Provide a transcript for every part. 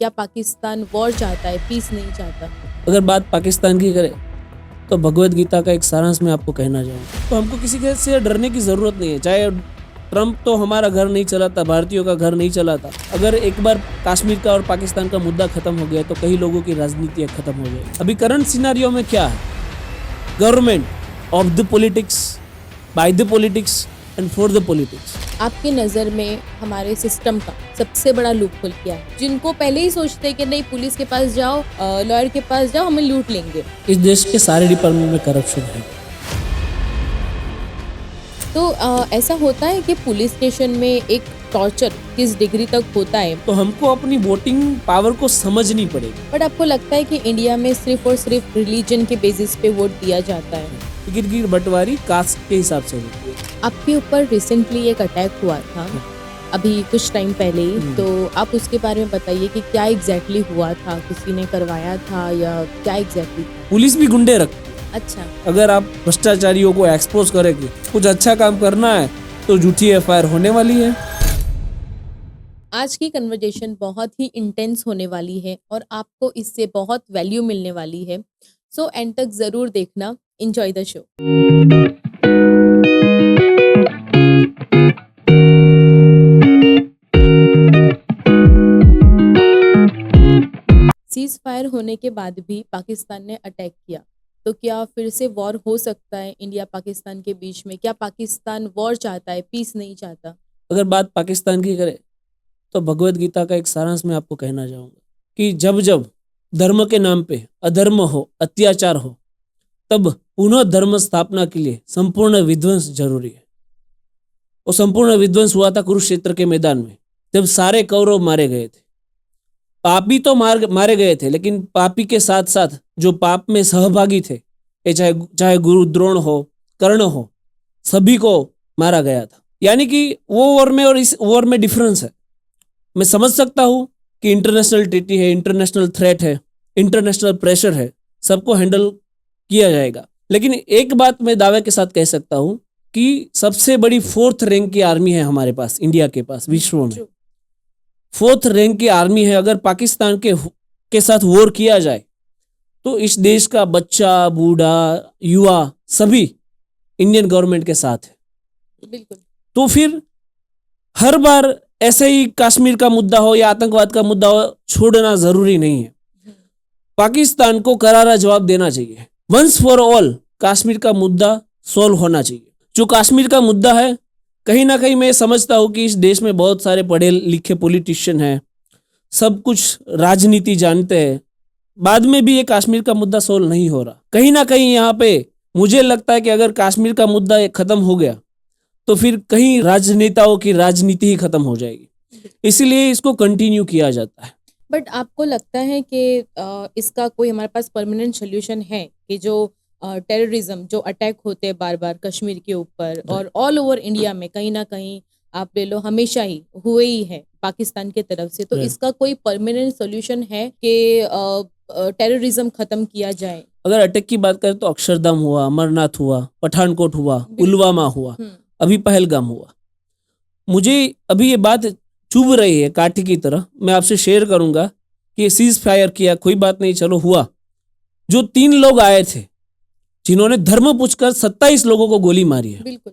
क्या पाकिस्तान वॉर चाहता है, पीस नहीं चाहता? अगर बात पाकिस्तान की करें तो भगवत गीता का एक सारांश मैं आपको कहना चाहूँगा। तो हमको किसी से डरने की ज़रूरत नहीं है। चाहे ट्रम्प तो हमारा घर नहीं चलाता, भारतीयों का घर नहीं चलाता। अगर एक बार कश्मीर का और पाकिस्तान का मुद्दा खत्म हो गया तो कई लोगों की राजनीति खत्म हो गई। अभी करंट सिनारियो में क्या है? Government of the politics, by the politics and for the politics. आपकी नज़र में हमारे सिस्टम का सबसे बड़ा लूपहोल क्या है, जिनको पहले ही सोचते हैं कि नहीं पुलिस के पास जाओ, लॉयर के पास जाओ, हमें लूट लेंगे? इस देश के सारे डिपार्टमेंट में करप्शन है। तो ऐसा होता है कि पुलिस स्टेशन में एक टॉर्चर किस डिग्री तक होता है? तो हमको अपनी वोटिंग पावर को समझनी पड़ेगी। बट आपको लगता है कि इंडिया में सिर्फ और सिर्फ रिलीजन के बेसिस पे वोट दिया जाता है? टिकट की बंटवारी कास्ट के हिसाब से होती है। आपके ऊपर रिसेंटली एक अटैक हुआ था अभी कुछ टाइम पहले ही, तो आप उसके बारे में बताइए कि क्या एग्जैक्टली हुआ था, किसी ने करवाया था या क्या एग्जैक्टली? पुलिस भी गुंडे रखती है। अच्छा, अगर आप भ्रष्टाचारियों को एक्सपोज करेंगे, कुछ अच्छा काम करना है तो झूठी एफआईआर होने वाली है। आज की कन्वर्जेशन बहुत ही इंटेंस होने वाली है और आपको इससे बहुत वैल्यू मिलने वाली है, सो एंड तक ज़रूर देखना। Enjoy the show. Cease fire होने के बाद भी पाकिस्तान ने अटैक किया, तो क्या फिर से वॉर हो सकता है इंडिया पाकिस्तान के बीच में? क्या पाकिस्तान वॉर चाहता है, पीस नहीं चाहता? अगर बात पाकिस्तान की करें तो भगवत गीता का एक सारांश मैं आपको कहना चाहूँगा कि जब जब धर्म के नाम पे अधर्म हो, अत्याचार हो, तब पुनः धर्म स्थापना के लिए संपूर्ण विध्वंस जरूरी है। वो संपूर्ण विध्वंस हुआ था कुरुक्षेत्र के मैदान में, जब सारे कौरव मारे गए थे। पापी तो मारे गए थे, लेकिन पापी के साथ साथ जो पाप में सहभागी थे, चाहे गुरु द्रोण हो, कर्ण हो, सभी को मारा गया था। यानी कि वो वॉर में और इस वॉर में डिफरेंस है। मैं समझ सकता हूँ कि इंटरनेशनल ट्रीटी है, इंटरनेशनल थ्रेट है, इंटरनेशनल प्रेशर है, सबको हैंडल किया जाएगा। लेकिन एक बात मैं दावे के साथ कह सकता हूँ कि सबसे बड़ी 4th रैंक की आर्मी है हमारे पास, इंडिया के पास, विश्व में 4th रैंक की आर्मी है। अगर पाकिस्तान के साथ वॉर किया जाए तो इस देश का बच्चा, बूढ़ा, युवा सभी इंडियन गवर्नमेंट के साथ है। बिल्कुल। तो फिर हर बार ऐसे ही कश्मीर का मुद्दा हो या आतंकवाद का मुद्दा हो छोड़ना जरूरी नहीं है। पाकिस्तान को करारा जवाब देना चाहिए। वंस फॉर ऑल कश्मीर का मुद्दा सॉल्व होना चाहिए। जो कश्मीर का मुद्दा है, कहीं ना कहीं मैं समझता हूँ कि इस देश में बहुत सारे पढ़े लिखे पॉलिटिशियन हैं, सब कुछ राजनीति जानते हैं, बाद में भी ये कश्मीर का मुद्दा सॉल्व नहीं हो रहा। कहीं ना कहीं यहाँ पे मुझे लगता है कि अगर कश्मीर का मुद्दा खत्म हो गया तो फिर कहीं राजनेताओं की राजनीति ही खत्म हो जाएगी, इसलिए इसको कंटिन्यू किया जाता है। बट आपको लगता है कि इसका कोई हमारे पास परमानेंट सोल्यूशन है कि जो टेररिज्म, जो अटैक होते हैं बार बार कश्मीर के ऊपर और ऑल ओवर इंडिया में, कहीं ना कहीं आप ले लो हमेशा ही हुए ही है पाकिस्तान के तरफ से, तो इसका कोई परमानेंट सोल्यूशन है कि टेररिज्म खत्म किया जाए? अगर अटैक की बात करें तो अक्षरधाम हुआ, अमरनाथ हुआ, पठानकोट हुआ, पुलवामा हुआ, अभी पहलगाम हुआ। मुझे अभी ये बात चुभ रही है काठी की तरह। मैं आपसे शेयर करूंगा कि सीज फायर किया, कोई बात नहीं, चलो हुआ। जो 3 लोग आए थे जिन्होंने धर्म पूछकर 27 लोगों को गोली मारी है, बिल्कुल,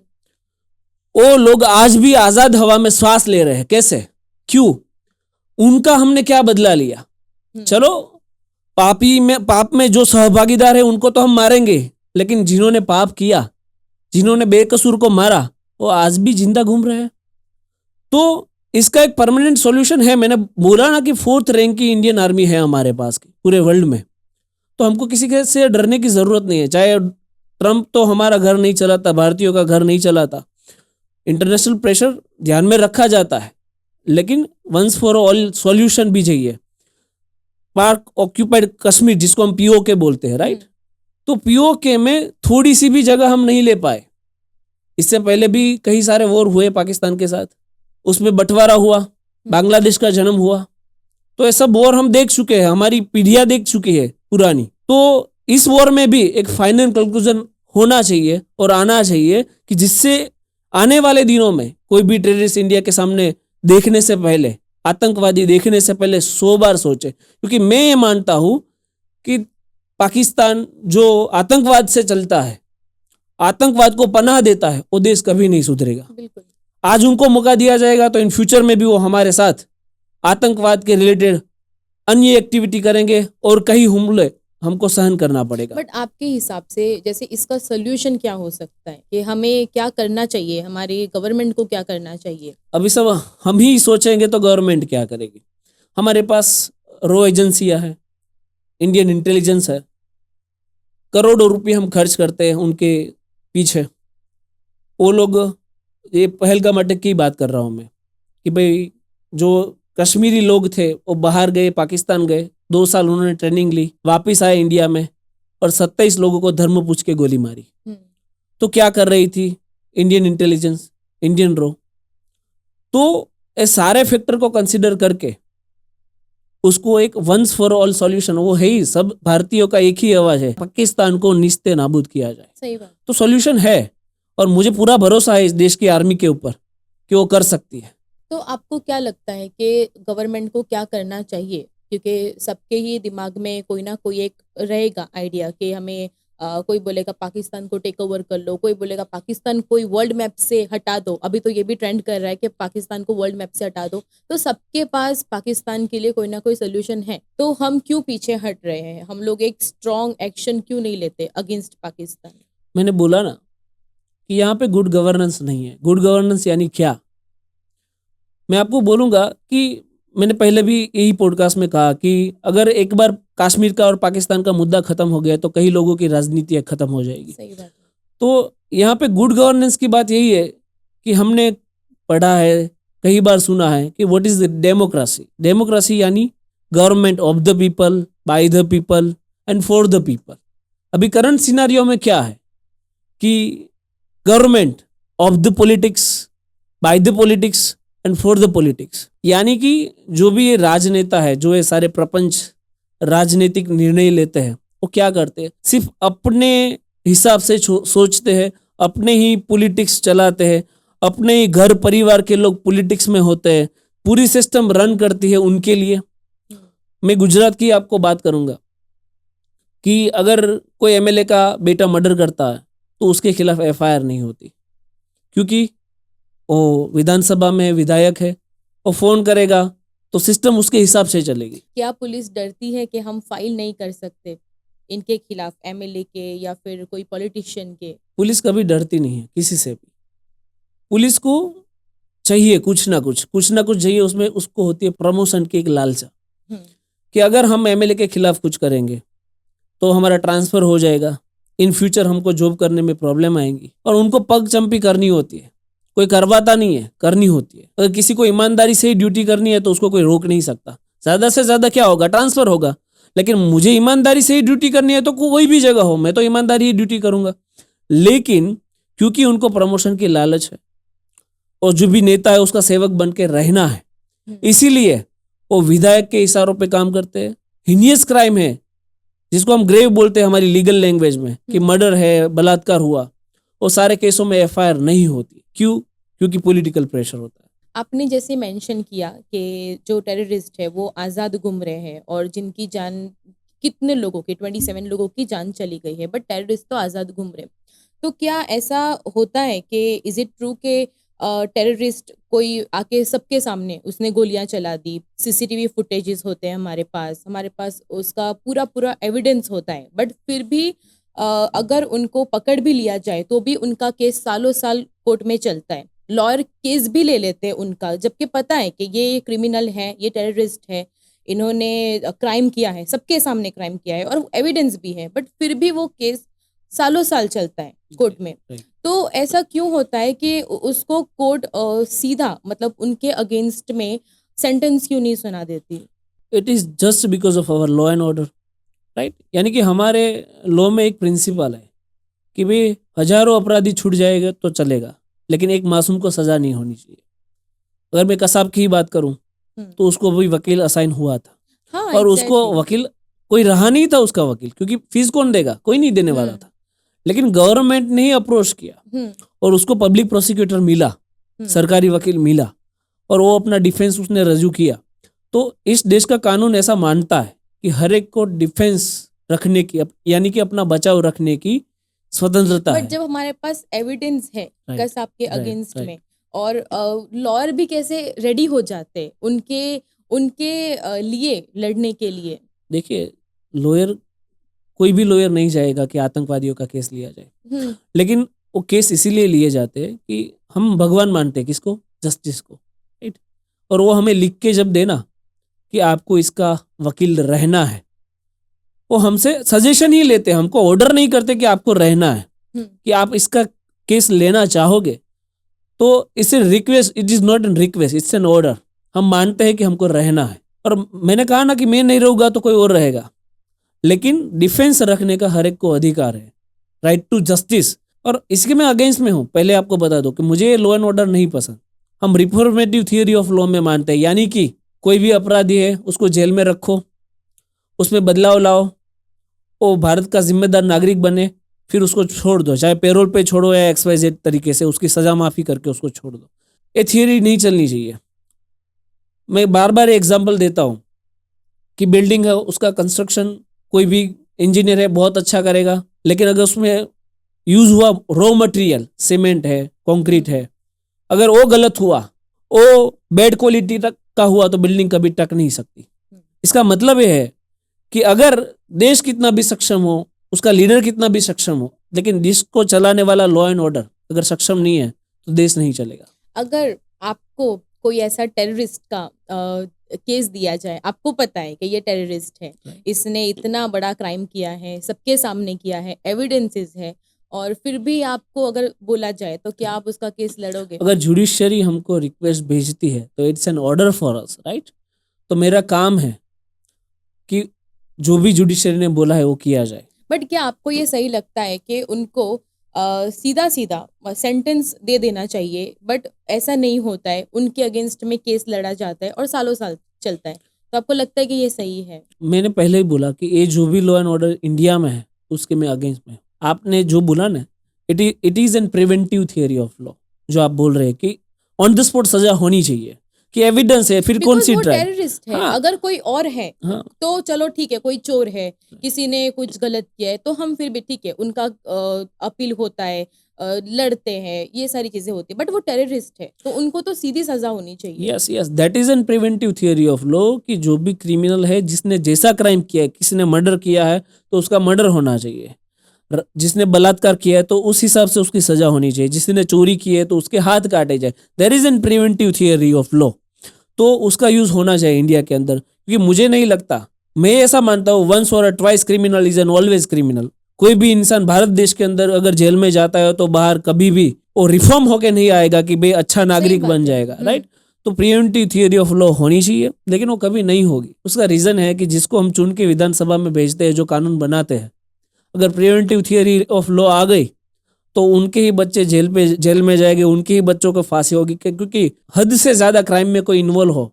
वो लोग आज भी आजाद हवा में श्वास ले रहे हैं। कैसे? क्यों? उनका हमने क्या बदला लिया? चलो पाप में जो सहभागीदार है उनको तो हम मारेंगे, लेकिन जिन्होंने पाप किया, जिन्होंने बेकसूर को मारा, वो आज भी जिंदा घूम रहे हैं। तो इसका एक परमानेंट सॉल्यूशन है। मैंने बोला ना कि 4th रैंक की इंडियन आर्मी है हमारे पास की पूरे वर्ल्ड में, तो हमको किसी से डरने की जरूरत नहीं है। चाहे ट्रम्प तो हमारा घर नहीं चलाता, भारतीयों का घर नहीं चलाता, इंटरनेशनल प्रेशर ध्यान में रखा जाता है, लेकिन वंस फॉर ऑल सॉल्यूशन भी चाहिए। पाक ऑक्यूपाइड कश्मीर जिसको हम पीओके बोलते हैं, राइट? तो पीओके में थोड़ी सी भी जगह हम नहीं ले पाए। इससे पहले भी कई सारे वॉर हुए पाकिस्तान के साथ, उसमें बंटवारा हुआ, बांग्लादेश का जन्म हुआ, तो ये सब वॉर हम देख चुके हैं, हमारी पीढ़ियां देख चुकी है पुरानी। तो इस वॉर में भी एक फाइनल कंक्लूजन होना चाहिए और आना चाहिए कि जिससे आने वाले दिनों में कोई भी टेररिस्ट इंडिया के सामने देखने से पहले आतंकवादी देखने से पहले 100 बार सोचे, क्योंकि मैं ये मानता हूं कि पाकिस्तान जो आतंकवाद से चलता है, आतंकवाद को पनाह देता है, वो देश कभी नहीं सुधरेगा। बिल्कुल। आज उनको मौका दिया जाएगा तो इन फ्यूचर में भी वो हमारे साथ आतंकवाद के रिलेटेड अन्य एक्टिविटी करेंगे और कई हमले हमको सहन करना पड़ेगा। बट आपके हिसाब से जैसे इसका सोल्यूशन क्या हो सकता है कि हमें क्या करना चाहिए, हमारी गवर्नमेंट को क्या करना चाहिए? अभी सब हम ही सोचेंगे तो गवर्नमेंट क्या करेगी? हमारे पास रॉ एजेंसियां हैं, इंडियन इंटेलिजेंस है, करोड़ों रुपए हम खर्च करते हैं उनके पीछे। वो लोग, ये पहलगाम अटैक की बात कर रहा हूँ मैं, कि भाई जो कश्मीरी लोग थे वो बाहर गए, पाकिस्तान गए, 2 साल उन्होंने ट्रेनिंग ली, वापस आए इंडिया में और 27 लोगों को धर्म पूछ के गोली मारी। तो क्या कर रही थी इंडियन इंटेलिजेंस, इंडियन रॉ? तो ये सारे फैक्टर को कंसिडर करके उसको एक वंस फॉर ऑल सॉल्यूशन, वो है ही, सब भारतीयों का एक ही आवाज है, पाकिस्तान को निस्ते नाबूद किया जाए। सही बात। तो सॉल्यूशन है और मुझे पूरा भरोसा है इस देश की आर्मी के ऊपर कि वो कर सकती है। तो आपको क्या लगता है कि गवर्नमेंट को क्या करना चाहिए? क्योंकि सबके ही दिमाग में कोई ना कोई एक रहेगा आइडिया कि हमें कोई बोलेगा पाकिस्तान को टेक ओवर कर लो, कोई बोलेगा पाकिस्तान कोई वर्ल्ड मैप से हटा दो। अभी तो ये भी ट्रेंड कर रहा है कि पाकिस्तान को वर्ल्ड मैप से हटा दो। तो सबके पास पाकिस्तान के लिए कोई ना कोई सोल्यूशन है, तो हम क्यों पीछे हट रहे हैं? हम लोग एक स्ट्रॉन्ग एक्शन क्यों नहीं लेते अगेंस्ट पाकिस्तान? मैंने बोला ना कि यहाँ पे गुड गवर्नेंस नहीं है। गुड गवर्नेंस यानी क्या? मैं आपको बोलूंगा कि मैंने पहले भी यही पॉडकास्ट में कहा कि अगर एक बार कश्मीर का और पाकिस्तान का मुद्दा खत्म हो गया तो कई लोगों की राजनीति खत्म हो जाएगी। सही बात। तो यहाँ पे गुड गवर्नेंस की बात यही है कि हमने पढ़ा है, कई बार सुना है कि व्हाट इज डेमोक्रेसी। डेमोक्रेसी यानी government of the people, by the people and for the people. अभी करंट सिनारियो में क्या है कि government of the politics, by the politics and for the politics, यानी कि जो भी ये राजनेता है, जो ये सारे प्रपंच राजनीतिक निर्णय लेते हैं, वो क्या करते हैं? सिर्फ अपने हिसाब से सोचते हैं, अपने ही पॉलिटिक्स चलाते हैं, अपने ही घर परिवार के लोग पॉलिटिक्स में होते हैं, पूरी सिस्टम रन करती है उनके लिए। मैं गुजरात की आपको बात करूंगा कि अगर कोई एमएलए का बेटा मर्डर करता है तो उसके खिलाफ एफआईआर नहीं होती, क्योंकि वो विधानसभा में विधायक है, वो फोन करेगा तो सिस्टम उसके हिसाब से चलेगी। क्या पुलिस डरती है कि हम फाइल नहीं कर सकते इनके खिलाफ, एमएलए के या फिर कोई पॉलिटिशियन के? पुलिस कभी डरती नहीं है किसी से भी। पुलिस को चाहिए कुछ ना कुछ चाहिए, उसमें उसको होती है प्रमोशन की एक लालसा कि अगर हम एमएलए के खिलाफ कुछ करेंगे तो हमारा ट्रांसफर हो जाएगा, इन फ्यूचर हमको जॉब करने में प्रॉब्लम आएंगी। और उनको पग चंपी करनी होती है, कोई करवाता नहीं है, करनी होती है। अगर किसी को ईमानदारी से ही ड्यूटी करनी है तो उसको कोई रोक नहीं सकता। ज्यादा से ज्यादा क्या होगा? ट्रांसफर होगा। लेकिन मुझे ईमानदारी से ही ड्यूटी करनी है तो कोई भी जगह हो, मैं तो ईमानदारी ही ड्यूटी करूंगा। लेकिन क्योंकि उनको प्रमोशन की लालच है और जो भी नेता है उसका सेवक बन के रहना है, इसीलिए वो विधायक के इशारों पे काम करते हैं। हिनियस क्राइम है जिसको हम ग्रेव बोलते हैं हमारी लीगल लैंग्वेज में, कि मर्डर है, बलात्कार हुआ, वो सारे केसों में एफआईआर नहीं होती। क्यों? क्योंकि पॉलिटिकल प्रेशर होता है। आपने जैसे मेंशन किया कि जो टेररिस्ट है वो आज़ाद घूम रहे हैं और जिनकी जान, कितने लोगों की, 27 लोगों की जान चली गई है, बट टेररिस्ट तो आज़ाद घूम रहे हैं। तो क्या ऐसा होता है कि इज इट ट्रू के टेररिस्ट कोई आके सबके सामने उसने गोलियां चला दी? सीसीटीवी फुटेजेस होते हैं हमारे पास उसका पूरा एविडेंस होता है, बट फिर भी अगर उनको पकड़ भी लिया जाए तो भी उनका केस सालों साल कोर्ट में चलता है। लॉयर केस भी ले लेते हैं उनका, जबकि पता है कि ये क्रिमिनल है, ये टेररिस्ट है, इन्होंने क्राइम किया है, सबके सामने क्राइम किया है और एविडेंस भी है, बट फिर भी वो केस सालों साल चलता है कोर्ट में। तो ऐसा क्यों होता है कि उसको कोर्ट सीधा, मतलब उनके अगेंस्ट में सेंटेंस क्यों नहीं सुना देती? It is just because of our law and order, right? यानी कि हमारे लॉ में एक प्रिंसिपल है कि भाई हजारों अपराधी छूट जाएगा तो चलेगा, लेकिन एक मासूम को सजा नहीं होनी चाहिए। अगर मैं कसाब की ही बात करूं तो उसको भी वकील असाइन हुआ था। हाँ, और उसको वकील कोई रहा नहीं था उसका वकील, क्योंकि फीस कौन देगा? कोई नहीं देने वाला था। लेकिन गवर्नमेंट ने ही अप्रोच किया और उसको पब्लिक प्रोसिक्यूटर मिला, सरकारी वकील मिला, और वो अपना डिफेंस उसने रजू किया, तो इस देश का कानून ऐसा मानता है कि हर एक को डिफेंस रखने की, यानी कि अपना बचाव रखने की स्वतंत्रता बट है। जब हमारे पास एविडेंस है Right, कस आपके right, अगेंस्ट right. में, और लॉयर भी कैसे रेडी हो जाते उनके उनके लिए लड़ने के लिए। देखिए, लॉयर, कोई भी लॉयर नहीं चाहेगा कि आतंकवादियों का केस लिया जाए, लेकिन वो केस इसीलिए लिए जाते हैं कि हम भगवान मानते हैं किसको, जस्टिस को, राइट। और वो हमें लिख के जब देना कि आपको इसका वकील रहना है, वो हमसे सजेशन ही लेते हैं, हमको ऑर्डर नहीं करते कि आपको रहना है, कि आप इसका केस लेना चाहोगे तो it's request, it is not an request, it's an order. हम मानते हैं कि हमको रहना है, और मैंने कहा ना कि मैं नहीं रहूंगा तो कोई और रहेगा, लेकिन डिफेंस रखने का हर एक को अधिकार है, राइट टू जस्टिस। और इसके मैं अगेंस्ट में हूं। पहले आपको बता दो कि मुझे लॉ एंड ऑर्डर नहीं पसंद। हम रिफॉर्मेटिव थियोरी ऑफ लॉ में मानते हैं, यानी कि कोई भी अपराधी है उसको जेल में रखो, उसमें बदलाव लाओ, वो भारत का जिम्मेदार नागरिक बने, फिर उसको छोड़ दो, चाहे पेरोल पे छोड़ो या XYZ तरीके से उसकी सजा माफी करके उसको छोड़ दो। ये थियोरी नहीं चलनी चाहिए। मैं बार बार एग्जांपल देता हूं कि बिल्डिंग है, उसका कंस्ट्रक्शन कोई भी इंजीनियर है बहुत अच्छा करेगा, लेकिन अगर उसमें यूज हुआ रॉ मटेरियल सीमेंट है, कंक्रीट है, अगर वो गलत हुआ, वो बैड क्वालिटी का हुआ, तो बिल्डिंग कभी टक नहीं सकती। इसका मतलब ये है कि अगर देश कितना भी सक्षम हो, उसका लीडर कितना भी सक्षम हो, लेकिन देश को चलाने वाला लॉ एंड ऑर्डर अगर सक्षम नहीं है तो देश नहीं चलेगा। अगर आपको कोई ऐसा टेररिस्ट का केस दिया जाए, आपको पता है कि ये टेररिस्ट है, इसने इतना बड़ा क्राइम किया है, सबके सामने किया है, एविडेंसेस है, और फिर भी आपको अगर बोला जाए तो क्या आप उसका केस लड़ोगे? अगर जुडिशरी हमको रिक्वेस्ट भेजती है तो it's an order for us, right. तो मेरा काम है कि जो भी जुडिशरी ने बोला है वो किया जाए। बट क्या आपको ये सही लगता है कि उनको सीधा सीधा सेंटेंस दे देना चाहिए, बट ऐसा नहीं होता है, उनके अगेंस्ट में केस लड़ा जाता है और सालों साल चलता है, तो आपको लगता है कि ये सही है? मैंने पहले ही बोला कि ये जो भी लॉ एंड ऑर्डर इंडिया में है उसके मैं अगेंस्ट में। आपने जो बोला ना, it is an preventive theory of law, जो आप बोल रहे हैं कि ऑन द स्पॉट सजा होनी चाहिए, कि एविडेंस है, फिर कौन सी ट्रायल। टेररिस्ट है। हाँ। अगर कोई और है हाँ। तो चलो ठीक है, कोई चोर है, किसी ने कुछ गलत किया है, तो हम फिर भी ठीक है, उनका अपील होता है, लड़ते हैं, ये सारी चीजें होती है, बट वो टेररिस्ट है तो उनको तो सीधी सजा होनी चाहिए। Yes yes, that is an preventive theory of law, कि जो भी क्रिमिनल है, जिसने जैसा क्राइम किया है, किसी ने मर्डर किया है तो उसका मर्डर होना चाहिए, जिसने बलात्कार किया है तो उस हिसाब से उसकी सजा होनी चाहिए, जिसने चोरी की है तो उसके हाथ काटे जाए। There is an preventive theory of law, तो उसका यूज होना चाहिए इंडिया के अंदर। क्योंकि मुझे नहीं लगता, मैं ऐसा मानता हूँ, वंस और twice criminal is an always criminal. कोई भी इंसान भारत देश के अंदर अगर जेल में जाता है तो बाहर कभी भी वो रिफॉर्म होके नहीं आएगा कि भाई अच्छा नागरिक बन जाएगा, राइट। तो प्रिवेंटिव थियोरी ऑफ लॉ होनी चाहिए, लेकिन वो कभी नहीं होगी। उसका रीजन है कि जिसको हम चुन के विधानसभा में भेजते हैं, जो कानून बनाते हैं, अगर प्रिवेंटिव थियोरी ऑफ लॉ आ गई तो उनके ही बच्चे जेल में जाएंगे, उनके ही बच्चों को फांसी होगी, क्योंकि हद से ज्यादा क्राइम में कोई इन्वॉल्व हो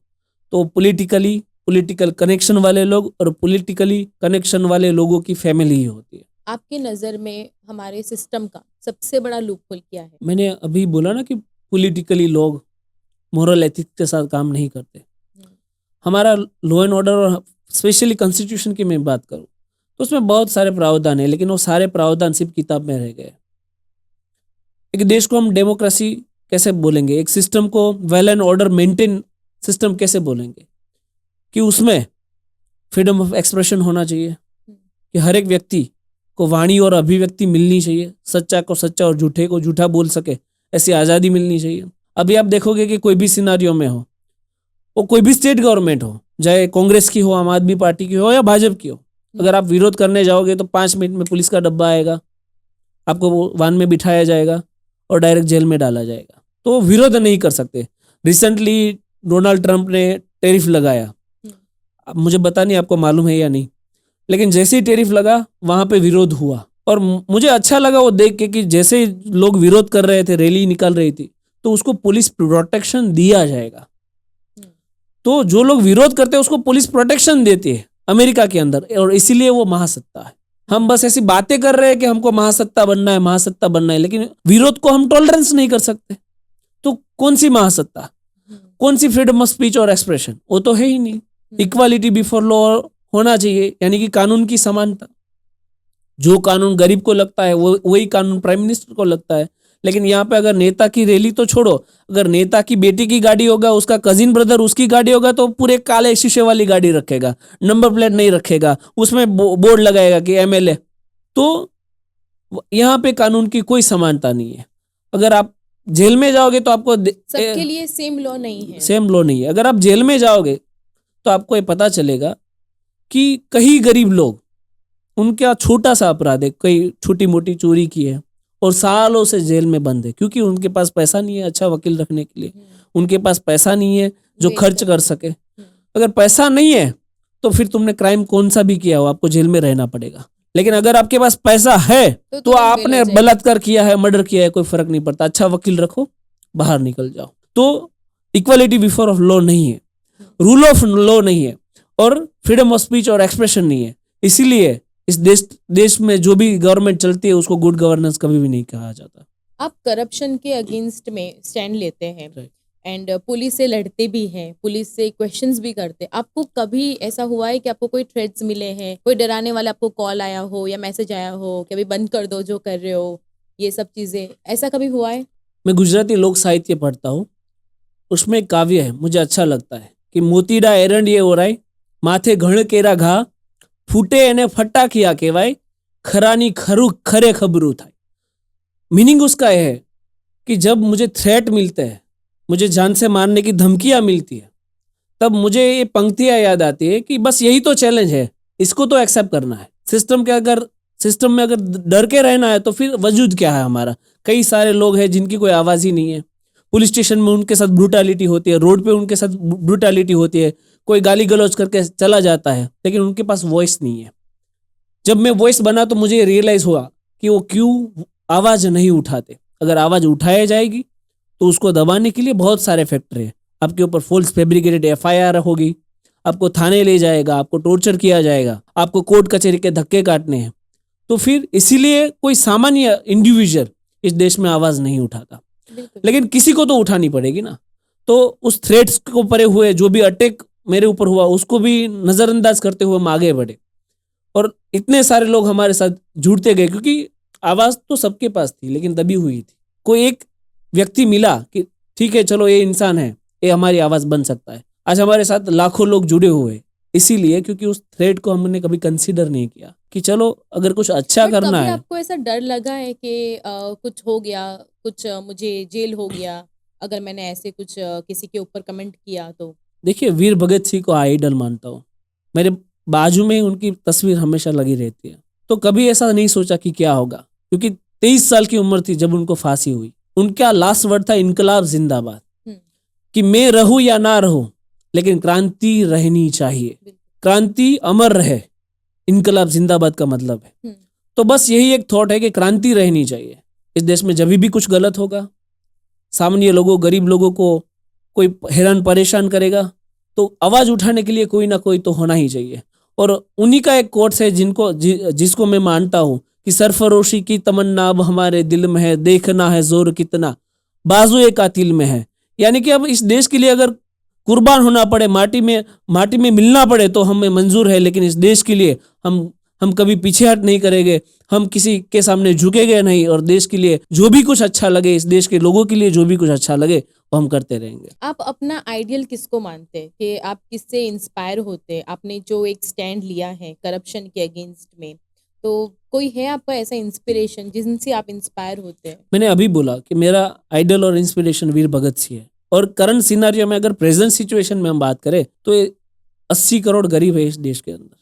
तो पॉलिटिकल कनेक्शन वाले लोग और पॉलिटिकली कनेक्शन वाले लोगों की फैमिली ही होती है। आपकी नजर में हमारे सिस्टम का सबसे बड़ा लूपहोल क्या है? मैंने अभी बोला ना कि पॉलिटिकली लोग मोरल एथिक्स के साथ काम नहीं करते। हमारा लॉ एंड ऑर्डर और स्पेशली कॉन्स्टिट्यूशन की मैं बात करूं तो उसमें बहुत सारे प्रावधान है, लेकिन वो सारे प्रावधान सिर्फ किताब में रह गए। एक देश को हम डेमोक्रेसी कैसे बोलेंगे, एक सिस्टम को well and order maintain system कैसे बोलेंगे, कि उसमें फ्रीडम ऑफ एक्सप्रेशन होना चाहिए, कि हर एक व्यक्ति को वाणी और अभिव्यक्ति मिलनी चाहिए, सच्चा को सच्चा और झूठे को झूठा बोल सके, ऐसी आज़ादी मिलनी चाहिए। अभी आप देखोगे कि कोई भी सिनारियो में हो, वो कोई भी स्टेट गवर्नमेंट हो, चाहे कांग्रेस की हो, आम आदमी पार्टी की हो या भाजपा की हो, अगर आप विरोध करने जाओगे तो 5 मिनट में पुलिस का डब्बा आएगा, आपको वो वाहन में बिठाया जाएगा और डायरेक्ट जेल में डाला जाएगा। तो विरोध नहीं कर सकते। रिसेंटली डोनाल्ड ट्रंप ने टैरिफ लगाया, अब मुझे पता नहीं आपको मालूम है या नहीं, लेकिन जैसे ही टैरिफ लगा वहां पे विरोध हुआ, और मुझे अच्छा लगा वो देख के कि जैसे लोग विरोध कर रहे थे, रैली निकाल रही थी, तो उसको पुलिस प्रोटेक्शन दिया जाएगा। तो जो लोग विरोध करते हैं उसको पुलिस प्रोटेक्शन देती है अमेरिका के अंदर, और इसीलिए वो महासत्ता है। हम बस ऐसी बातें कर रहे हैं कि हमको महासत्ता बनना है, लेकिन विरोध को हम टॉलरेंस नहीं कर सकते, तो कौन सी महासत्ता? कौन सी फ्रीडम ऑफ स्पीच और एक्सप्रेशन, वो तो है ही नहीं। इक्वालिटी बिफोर लॉ होना चाहिए, यानी कि कानून की समानता। जो कानून गरीब को लगता है वो वही कानून प्राइम मिनिस्टर को लगता है। लेकिन यहाँ पे अगर नेता की रैली तो छोड़ो, अगर नेता की बेटी की गाड़ी होगा, उसका कजिन ब्रदर उसकी गाड़ी होगा, तो पूरे काले शीशे वाली गाड़ी रखेगा, नंबर प्लेट नहीं रखेगा, उसमें बोर्ड लगाएगा कि एमएलए। तो यहाँ पे कानून की कोई समानता नहीं है। अगर आप जेल में जाओगे तो आपको सबके लिए सेम लॉ नहीं है। सेम लॉ नहीं है। अगर आप जेल में जाओगे तो आपको ये पता चलेगा कि कई गरीब लोग, उनका छोटा सा अपराध है, कई छोटी मोटी चोरी की है और सालों से जेल में बंद है, क्योंकि उनके पास पैसा नहीं है अच्छा वकील रखने के लिए, उनके पास पैसा नहीं है जो खर्च कर सके। अगर पैसा नहीं है तो फिर तुमने क्राइम कौन सा भी किया हो, आपको जेल में रहना पड़ेगा। लेकिन अगर आपके पास पैसा है तो आपने बलात्कार किया है, मर्डर किया है, कोई फर्क नहीं पड़ता, अच्छा वकील रखो, बाहर निकल जाओ। तो इक्वालिटी बिफोर ऑफ लॉ नहीं है, रूल ऑफ लॉ नहीं है, और फ्रीडम ऑफ स्पीच और एक्सप्रेशन नहीं है। इसीलिए इस देश में जो भी गवर्नमेंट चलती है उसको गुड गवर्नेंस कभी भी नहीं कहा जाता। आप करप्शन के अगेंस्ट में स्टैंड लेते हैं एंड पुलिस से लड़ते भी हैं, पुलिस से क्वेश्चंस भी करते हैं। आपको कभी ऐसा हुआ है कि आपको कोई थ्रेट्स मिले हैं, कोई डराने वाला आपको कॉल आया हो या मैसेज आया हो कि अभी बंद कर दो जो कर रहे हो, ये सब चीजें, ऐसा कभी हुआ है? मैं गुजराती लोक साहित्य पढ़ता हूँ, उसमें एक काव्य है मुझे अच्छा लगता है कि मोतीडा एरंडिये ओराय, माथे घण केरा घा, फूटे એને फटाकिया કહેવાય, ખરાની ખરું ખરે ખબરું થાય। मीनिंग उसका है कि जब मुझे थ्रेट मिलते हैं, मुझे जान से मारने की धमकियां मिलती है, तब मुझे ये पंक्तियां याद आती है कि बस यही तो चैलेंज है, इसको तो एक्सेप्ट करना है। सिस्टम में अगर डर के रहना है तो फिर वजूद क्या है हमारा। कई सारे लोग हैं जिनकी कोई आवाज ही नहीं है, पुलिस स्टेशन में उनके साथ ब्रूटैलिटी होती है, रोड पे उनके साथ ब्रूटैलिटी होती है, कोई गाली गलौज करके चला जाता है, लेकिन उनके पास वॉइस नहीं है। जब मैं वॉइस बना तो मुझे रियलाइज हुआ कि वो क्यों आवाज नहीं उठाते। अगर आवाज उठाई जाएगी तो उसको दबाने के लिए बहुत सारे फैक्टर है। आपके ऊपर फॉल्स फैब्रिकेटेड एफआईआर होगी, आपको थाने ले जाएगा, आपको टॉर्चर किया जाएगा, आपको कोर्ट कचहरी के धक्के काटने हैं। तो फिर इसीलिए कोई सामान्य इंडिविजुअल इस देश में आवाज नहीं उठाता, लेकिन किसी को तो उठानी पड़ेगी ना। तो उस थ्रेट्स को परे हुए जो भी अटैक मेरे ऊपर हुआ उसको भी नजरअंदाज करते हुए हम आगे बढ़े, और इतने सारे लोग हमारे साथ जुड़ते गए, क्योंकि आवाज तो सबके पास थी लेकिन दबी हुई थी। कोई एक व्यक्ति मिला कि ठीक है चलो ये इंसान है, ये हमारी आवाज बन सकता है। आज हमारे साथ लाखों लोग जुड़े हुए, इसीलिए क्योंकि उस थ्रेट को हमने कभी कंसीडर नहीं किया कि चलो अगर कुछ अच्छा करना कभी है। आपको ऐसा डर लगा है कि कुछ हो गया, कुछ मुझे जेल हो गया अगर मैंने ऐसे कुछ किसी के ऊपर कमेंट किया तो? देखिए, वीर भगत सिंह को आइडल मानता हूँ, मेरे बाजू में ही उनकी तस्वीर हमेशा लगी रहती है। तो कभी ऐसा नहीं सोचा कि क्या होगा, क्योंकि 23 साल की उम्र थी जब उनको फांसी हुई। उनका लास्ट वर्ड था इनकलाब जिंदाबाद, कि मैं रहूं या ना रहूं लेकिन क्रांति रहनी चाहिए, क्रांति अमर रहे, इनकलाब जिंदाबाद का मतलब है। तो बस यही एक थॉट है कि क्रांति रहनी चाहिए इस देश में। जब भी कुछ गलत होगा, सामान्य लोगों, गरीब लोगों को कोई हैरान परेशान करेगा, तो आवाज उठाने के लिए कोई ना कोई तो होना ही चाहिए। और उन्हीं का एक कोट्स है जिसको मैं मानता हूं कि सरफरोशी की तमन्ना अब हमारे दिल में है, देखना है जोर कितना बाजुए कातिल में है। यानी कि अब इस देश के लिए अगर कुर्बान होना पड़े, माटी में मिलना पड़े तो हमें मंजूर है, लेकिन इस देश के लिए हम कभी पीछे हट नहीं करेंगे, हम किसी के सामने झुकेंगे नहीं, और देश के लिए जो भी कुछ अच्छा लगे, इस देश के लोगों के लिए जो भी कुछ अच्छा लगे वो हम करते रहेंगे। आप अपना आइडियल किसको मानते हैं, कि आप किससे इंस्पायर होते हैं? आपने जो एक स्टैंड लिया है करप्शन के अगेंस्ट में, तो कोई है आपका ऐसा इंस्पिरेशन जिनसे आप इंस्पायर होते हैं? मैंने अभी बोला कि मेरा आइडल और इंस्पिरेशन वीर भगत सिंह है। और करंट सिनारियो में, अगर प्रेजेंट सिचुएशन में हम बात करें, तो 80 करोड़ गरीब है इस देश के अंदर,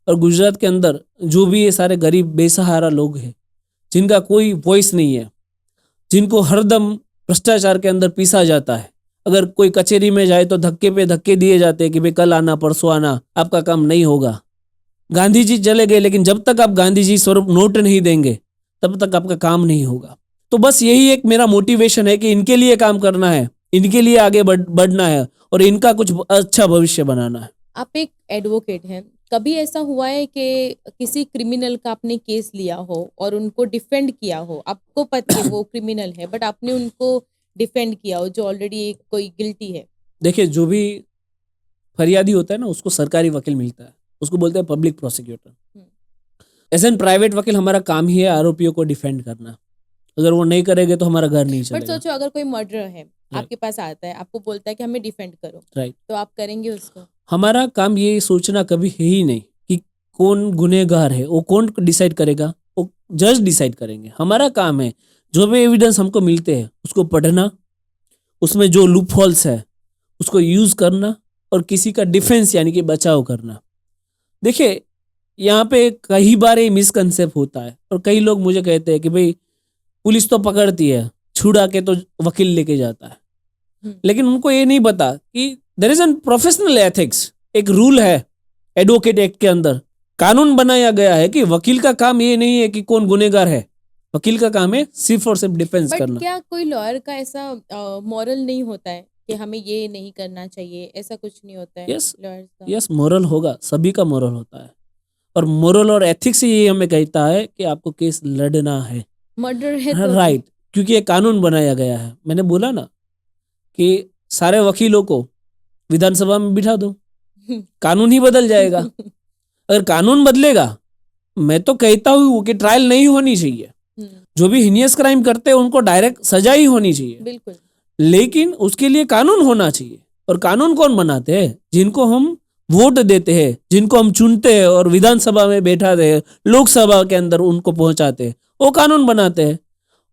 और गुजरात के अंदर जो भी ये सारे गरीब बेसहारा लोग हैं, जिनका कोई वॉइस नहीं है, जिनको हरदम भ्रष्टाचार के अंदर पीसा जाता है। अगर कोई कचहरी में जाए तो धक्के पे धक्के दिए जाते हैं कि भाई कल आना, परसों आना, आपका काम नहीं होगा। गांधी जी चले गए, लेकिन जब तक आप गांधी जी स्वरूप नोट नहीं देंगे तब तक आपका काम नहीं होगा। तो बस यही एक मेरा मोटिवेशन है कि इनके लिए काम करना है, इनके लिए आगे बढ़ना है, और इनका कुछ अच्छा भविष्य बनाना है। आप एक एडवोकेट हैं, कभी ऐसा हुआ है कि किसी क्रिमिनल का आपने केस लिया हो और उनको डिफेंड किया हो, आपको पता है वो क्रिमिनल है बट आपने उनको डिफेंड किया हो, जो ऑलरेडी कोई गिल्टी है? देखिए, जो भी फरियादी होता है ना, उसको सरकारी वकील मिलता है, उसको बोलते हैं public prosecutor. As an private वकील हमारा काम ही है आरोपियों को डिफेंड करना। अगर वो नहीं करेंगे तो हमारा घर नहीं बट चलेगा। सोचो, अगर कोई मर्डर है, आपके पास आता है, आपको बोलता है कि हमें डिफेंड करो, राइट, तो आप करेंगे उसको? हमारा काम ये सोचना कभी है ही नहीं कि कौन गुनहगार है। वो कौन डिसाइड करेगा? वो जज डिसाइड करेंगे। हमारा काम है जो भी एविडेंस हमको मिलते हैं उसको पढ़ना, उसमें जो लूप होल्स है उसको यूज करना और किसी का डिफेंस यानी कि बचाव करना। देखिए, यहाँ पे कई बार ये मिसकंसेप्ट होता है और कई लोग मुझे कहते हैं कि भाई पुलिस तो पकड़ती है, छुड़ा के तो वकील लेके जाता है। लेकिन उनको ये नहीं पता कि there is an professional ethics. एक रूल है एडवोकेट एक्ट के अंदर, कानून बनाया गया है कि वकील का काम ये नहीं है कि कौन गुनहगार है, वकील का काम है सिर्फ और सिर्फ डिफेंस बट करना। क्या कोई लॉयर का ऐसा मॉरल नहीं होता है कि हमें ये नहीं करना चाहिए? ऐसा कुछ नहीं होता है यस, लॉयर्स का? यस, मोरल होगा, सभी का मोरल होता है। और मोरल और एथिक्स ये हमें कहता है कि आपको केस लड़ना है। मर्डर है तो राइट, क्योंकि ये कानून बनाया गया है। मैंने बोला ना कि सारे वकीलों को विधानसभा में बिठा दो, कानून ही बदल जाएगा। अगर कानून बदलेगा, मैं तो कहता हूँ कि ट्रायल नहीं होनी चाहिए। जो भी हिनियस क्राइम करते हैं उनको डायरेक्ट सजा ही होनी चाहिए। बिल्कुल। लेकिन उसके लिए कानून होना चाहिए। और कानून कौन बनाते हैं? जिनको हम वोट देते हैं, जिनको हम चुनते हैं और विधानसभा में बैठाते हैं, लोकसभा के अंदर उनको पहुंचाते हैं, वो कानून बनाते हैं।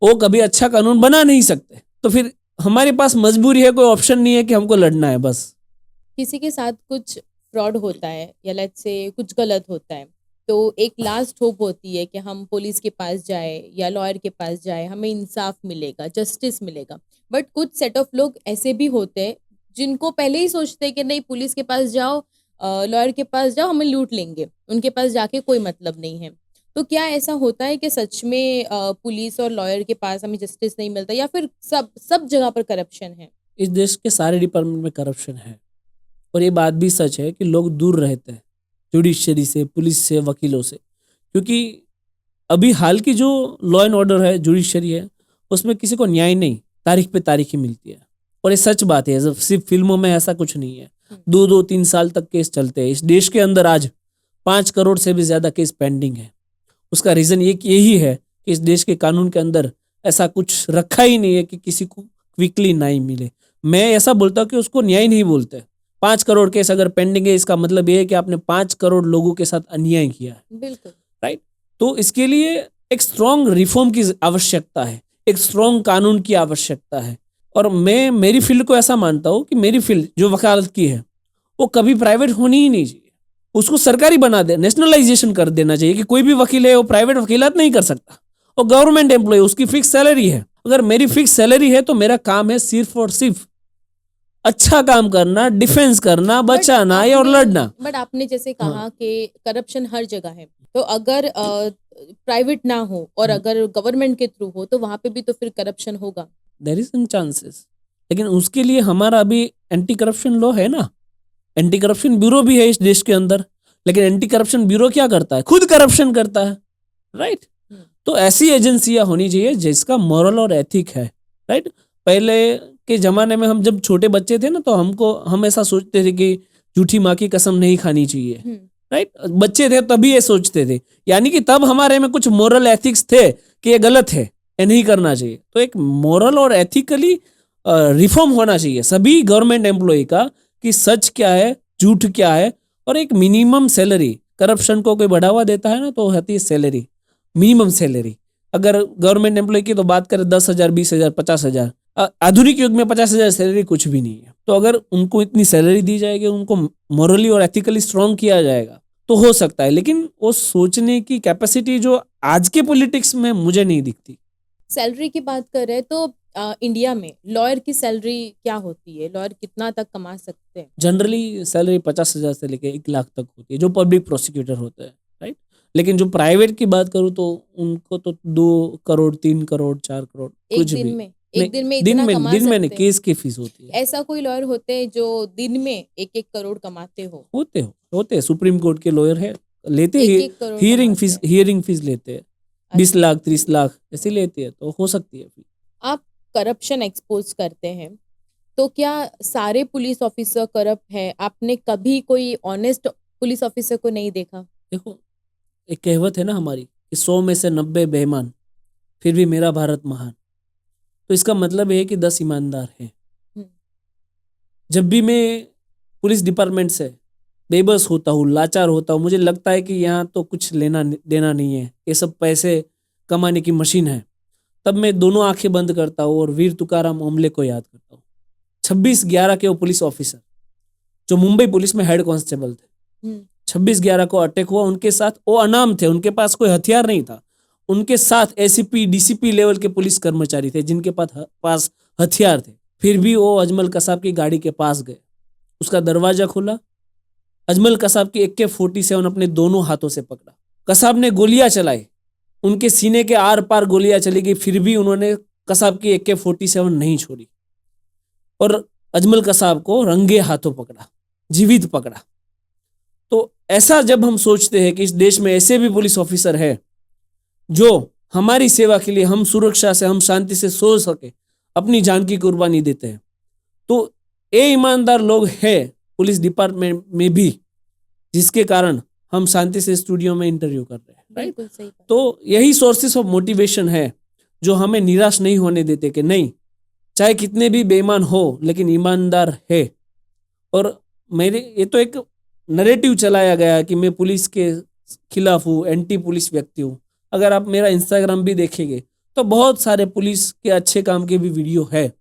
वो कभी अच्छा कानून बना नहीं सकते। तो फिर हमारे पास मजबूरी है, कोई ऑप्शन नहीं है कि हमको लड़ना है बस। किसी के साथ कुछ फ्रॉड होता है या लेट्स से कुछ गलत होता है, तो एक लास्ट होप होती है कि हम पुलिस के पास जाए या लॉयर के पास जाए, हमें इंसाफ मिलेगा, जस्टिस मिलेगा। बट कुछ सेट ऑफ लोग ऐसे भी होते हैं जिनको पहले ही सोचते हैं कि नहीं, पुलिस के पास जाओ, लॉयर के पास जाओ, हमें लूट लेंगे, उनके पास जाके कोई मतलब नहीं है। तो क्या ऐसा होता है कि सच में पुलिस और लॉयर के पास हमें जस्टिस नहीं मिलता, या फिर सब सब जगह पर करप्शन है? इस देश के सारे डिपार्टमेंट में करप्शन है। और ये बात भी सच है कि लोग दूर रहते हैं जुडिशरी से, पुलिस से, वकीलों से। क्योंकि अभी हाल की जो लॉ एंड ऑर्डर है, जुडिशरी है, उसमें किसी को न्याय नहीं, तारीख पे तारीख ही मिलती है। और ये सच बात है, सिर्फ फिल्मों में ऐसा कुछ नहीं है। 2-2-3 साल तक केस चलते हैं। इस देश के अंदर आज 5 करोड़ से भी ज्यादा केस पेंडिंग है। उसका रीजन यही है कि इस देश के कानून के अंदर ऐसा कुछ रखा ही नहीं है कि किसी को क्विकली न्याय मिले। मैं ऐसा बोलता हूँ कि उसको न्याय नहीं बोलते। 5 करोड़ केस अगर पेंडिंग है, इसका मतलब ये है कि आपने 5 करोड़ लोगों के साथ अन्याय किया है। बिल्कुल राइट। तो इसके लिए एक स्ट्रॉन्ग रिफॉर्म की आवश्यकता है, एक स्ट्रॉन्ग कानून की आवश्यकता है। और मैं मेरी फील्ड को ऐसा मानता हूँ कि मेरी फील्ड जो वकालत की है वो कभी प्राइवेट होनी ही नहीं चाहिए। उसको सरकारी बना दे, नेशनलाइजेशन कर देना चाहिए कि कोई भी वकील है वो प्राइवेट वकीलात नहीं कर सकता। और गवर्नमेंट एम्प्लॉय, उसकी फिक्स सैलरी है। अगर मेरी फिक्स सैलरी है तो मेरा काम है सिर्फ और सिर्फ अच्छा काम करना, डिफेंस करना, बचाना और लड़ना। बट आपने जैसे कहा कि करप्शन हर जगह है, तो अगर प्राइवेट ना हो और अगर गवर्नमेंट के थ्रू हो, तो वहां पे भी तो फिर करप्शन होगा। देयर इज सम चांसेस, लेकिन उसके लिए हमारा अभी एंटी करप्शन लॉ है ना, एंटी करप्शन ब्यूरो भी है इस देश के अंदर। लेकिन एंटी करप्शन ब्यूरो क्या करता है? खुद करप्शन करता है। राइट। तो ऐसी एजेंसियां होनी चाहिए जिसका मॉरल और एथिक है। राइट। पहले के जमाने में हम जब छोटे बच्चे थे ना, तो हम ऐसा सोचते थे कि झूठी माँ की कसम नहीं खानी चाहिए। राइट। बच्चे थे तभी ये सोचते थे, यानी कि तब हमारे में कुछ मॉरल एथिक्स थे कि ये गलत है, ये नहीं करना चाहिए। तो एक मॉरल और एथिकली रिफॉर्म होना चाहिए सभी गवर्नमेंट एम्प्लॉय का कि सच क्या है, झूठ क्या है, और एक मिनिमम सैलरी। करप्शन को कोई बढ़ावा देता है ना, तो होती है सैलरी, मिनिमम सैलरी। अगर गवर्नमेंट एम्प्लॉय की तो बात करें 10,000, 20,000, 50,000, आधुनिक युग में 50,000 सैलरी कुछ भी नहीं है। तो अगर उनको इतनी सैलरी दी जाएगी, उनको मॉरली और एथिकली स्ट्रॉन्ग किया जाएगा तो हो सकता है। लेकिन वो सोचने की कैपेसिटी जो आज के पॉलिटिक्स में मुझे नहीं दिखती। सैलरी की बात कर रहे हैं तो इंडिया में लॉयर की सैलरी क्या होती है? लॉयर कितना तक कमा सकते हैं? जनरली सैलरी 50,000 से लेकर 1 लाख तक होती है जो पब्लिक प्रोसिक्यूटर होते हैं। राइट। लेकिन जो प्राइवेट की बात करूं तो उनको तो 2 करोड़, 3 करोड़, 4 करोड़ कुछ भी। एक दिन में इतना कमा सकते हैं? केस की फीस होती है। ऐसा कोई लॉयर होते हैं जो दिन में 1-1 करोड़ कमाते हो? होते सुप्रीम कोर्ट के लॉयर है, लेते हैं, हियरिंग फीस लेते हैं। 20 लाख, 30 लाख ऐसी लेती है, तो हो सकती है। आप करप्शन एक्सपोज करते हैं, तो क्या सारे पुलिस ऑफिसर करप्ट है? आपने कभी कोई ऑनेस्ट पुलिस ऑफिसर को नहीं देखा? देखो, एक कहावत है ना हमारी कि 100 में से 90 बेईमान, फिर भी मेरा भारत महान। तो इसका मतलब है कि 10 ईमानदार हैं। हम्म, जब भी मैं पुलिस डिपार्टमेंट से बेबस होता हूँ, लाचार होता हूँ, मुझे लगता है कि यहाँ तो कुछ लेना देना नहीं है, ये सब पैसे कमाने की मशीन है, तब मैं दोनों आंखें बंद करता हूँ और वीर तुकाराम ओमले को याद करता हूँ। 26/11 के वो पुलिस ऑफिसर जो मुंबई पुलिस में हेड कांस्टेबल थे, हम्म, 26/11 को अटैक हुआ, उनके साथ वो अनाम थे, उनके पास कोई हथियार नहीं था, उनके साथ एसीपी डीसीपी लेवल के पुलिस कर्मचारी थे जिनके पास हथियार थे। फिर भी वो अजमल कसाब की गाड़ी के पास गए, उसका दरवाजा खोला, अजमल कसाब की AK-47 अपने दोनों हाथों से पकड़ा। कसाब ने गोलियां चलाई, उनके सीने के आर पार गोलियां चली गई, फिर भी उन्होंने कसाब की AK-47 नहीं छोड़ी और अजमल कसाब को रंगे हाथों पकड़ा, जीवित पकड़ा। तो ऐसा जब हम सोचते हैं कि इस देश में ऐसे भी पुलिस ऑफिसर है जो हमारी सेवा के लिए, हम सुरक्षा से, हम शांति से सो सके, अपनी जान की कुर्बानी देते हैं, तो ये ईमानदार लोग हैं पुलिस डिपार्टमेंट में भी, जिसके कारण हम शांति से स्टूडियो में इंटरव्यू कर रहे हैं, राइट? बिल्कुल सही बात। तो यही सोर्सेस ऑफ मोटिवेशन है जो हमें निराश नहीं होने देते कि नहीं, चाहे कितने भी बेईमान हो लेकिन ईमानदार है। और मेरे ये तो एक नरेटिव चलाया गया है कि मैं पुलिस के खिलाफ हूँ, एंटी पुलिस व्यक्ति हूँ। अगर आप मेरा इंस्टाग्राम भी देखेंगे तो बहुत सारे पुलिस के अच्छे काम के भी वीडियो है।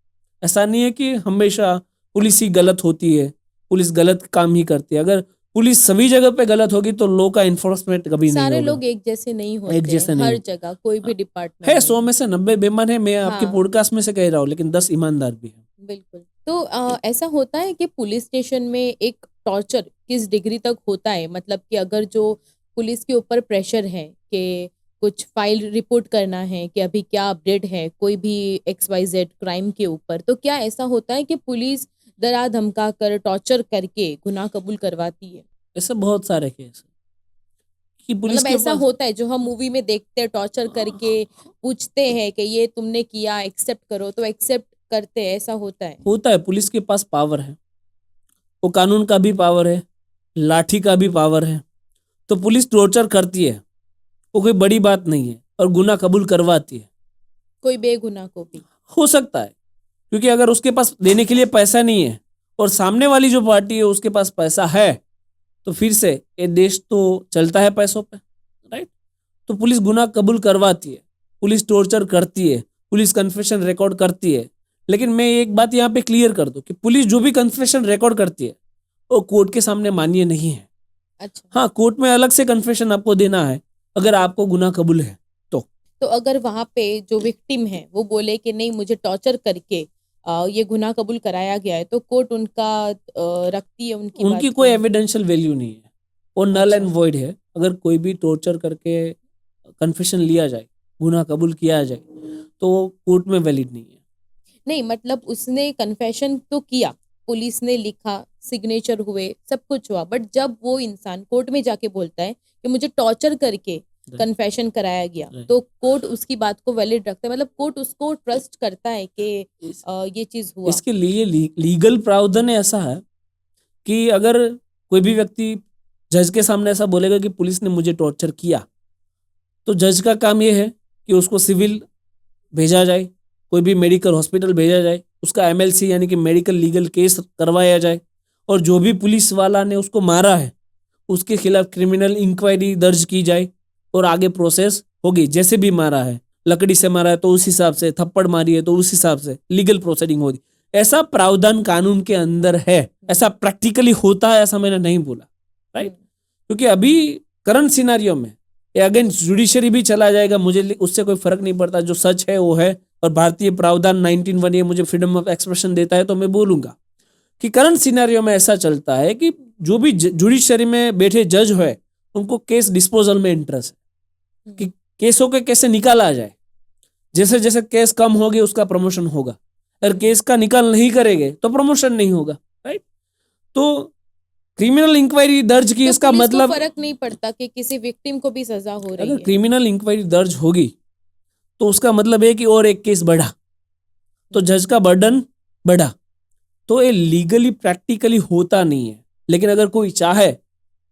ऐसा नहीं है कि हमेशा पुलिस ही गलत होती है, पुलिस गलत काम ही करती है। अगर पुलिस सभी जगह पे गलत होगी तो लॉ का इन्फोर्समेंट कभी नहीं सारे होगा। लोग एक जैसे नहीं होते एक जैसे नहीं हर होते। जगह, कोई भी है डिपार्टमेंट 100 में से 90 बेईमान है, मैं आपके हाँ। पॉडकास्ट में से कह रहा हूँ, लेकिन 10 ईमानदार भी है। बिल्कुल। तो ऐसा होता है कि पुलिस स्टेशन में एक टॉर्चर किस डिग्री तक होता है? मतलब कि अगर जो पुलिस के ऊपर प्रेशर है कि कुछ फाइल रिपोर्ट करना है कि अभी क्या अपडेट है कोई भी XYZ क्राइम के ऊपर, तो क्या ऐसा होता है कि पुलिस डरा धमका कर टॉर्चर करके गुनाह कबूल करवाती है? ऐसे बहुत सारे केस हैं कि पुलिस मतलब के ऐसा पास होता है जो हम मूवी में देखते हैं, टॉर्चर करके पूछते हैं कि ये तुमने किया, एक्सेप्ट करो, तो एक्सेप्ट करते हैं, ऐसा होता है? होता है। पुलिस के पास पावर है, वो कानून का भी पावर है, लाठी का भी पावर है। तो पुलिस टॉर्चर करती है, वो कोई बड़ी बात नहीं है, और गुनाह कबूल करवाती है। कोई बेगुनाह को भी? हो सकता है, क्योंकि अगर उसके पास देने के लिए पैसा नहीं है और सामने वाली जो पार्टी है उसके पास पैसा है, तो फिर से ये देश तो चलता है पैसों पे, राइट? तो पुलिस गुनाह कबूल करवाती है, पुलिस टॉर्चर करती है, पुलिस कन्फेशन रिकॉर्ड करती है। लेकिन मैं एक बात यहाँ पे क्लियर कर दूं कि पुलिस जो भी कन्फेशन रिकॉर्ड करती है वो कोर्ट के सामने मान्य नहीं है। अच्छा। हाँ, कोर्ट में अलग से कन्फेशन आपको देना है अगर आपको गुनाह कबूल है तो। तो अगर वहां पे जो विक्टिम है वो बोले कि नहीं मुझे टॉर्चर करके ये गुनाह कबूल कराया गया है, तो कोर्ट उनका रखती है उनकी उनकी बात कोई को? एविडेंशियल वैल्यू नहीं है, वो नल एंड अच्छा। वॉइड है। अगर कोई भी टॉर्चर करके कन्फेशन लिया जाए, गुनाह कबूल किया जाए, तो वो कोर्ट में वैलिड नहीं है। नहीं मतलब उसने कन्फेशन तो किया, पुलिस ने लिखा, सिग्नेचर हुए, सब कुछ हुआ, बट जब वो इंसान कोर्ट में जाके बोलता है कि मुझे टॉर्चर करके कन्फेशन कराया गया, तो कोर्ट उसकी बात को वैलिड रखता है, मतलब कोर्ट उसको ट्रस्ट करता है कि ये चीज हुआ। इसके लिए लीगल प्रावधान ऐसा है कि अगर कोई भी व्यक्ति जज के सामने ऐसा बोलेगा कि पुलिस ने मुझे टॉर्चर किया, तो जज का काम यह है कि उसको सिविल भेजा जाए, कोई भी मेडिकल हॉस्पिटल भेजा जाए, उसका MLC यानी कि मेडिकल लीगल केस करवाया जाए, और जो भी पुलिस वाला ने उसको मारा है उसके खिलाफ क्रिमिनल इंक्वायरी दर्ज की जाए और आगे प्रोसेस होगी। जैसे भी मारा है, लकड़ी से मारा है तो उस हिसाब से, थप्पड़ मारी है तो उस हिसाब से लीगल प्रोसीडिंग होगी। ऐसा प्रावधान कानून के अंदर है, ऐसा प्रैक्टिकली होता है ऐसा मैंने नहीं बोला, राइट? क्योंकि अभी करंट सिनारियो में अगेंस्ट जुडिशरी भी चला जाएगा, मुझे उससे कोई फर्क नहीं पड़ता, जो सच है वो है। और भारतीय प्रावधान 19(1) ये मुझे फ्रीडम ऑफ एक्सप्रेशन देता है, तो मैं बोलूंगा कि करंट सिनेरियो में ऐसा चलता है कि जो भी जुडिशरी में बैठे जज है उनको केस डिस्पोजल में इंटरेस्ट है कि केसों के कैसे निकाला जाए। जैसे जैसे केस कम होगी उसका प्रमोशन होगा, अगर केस का निकाल नहीं करेंगे तो प्रमोशन नहीं होगा, राइट? तो क्रिमिनल इंक्वायरी दर्ज की, तो इसका पुलिस को मतलब फर्क नहीं पड़ता कि किसी विक्टिम को भी सजा हो रही अगर है? क्रिमिनल इंक्वायरी दर्ज होगी तो उसका मतलब है कि और एक केस बढ़ा, तो जज का बर्डन बढ़ा। तो ये लीगली प्रैक्टिकली होता नहीं है, लेकिन अगर कोई चाहे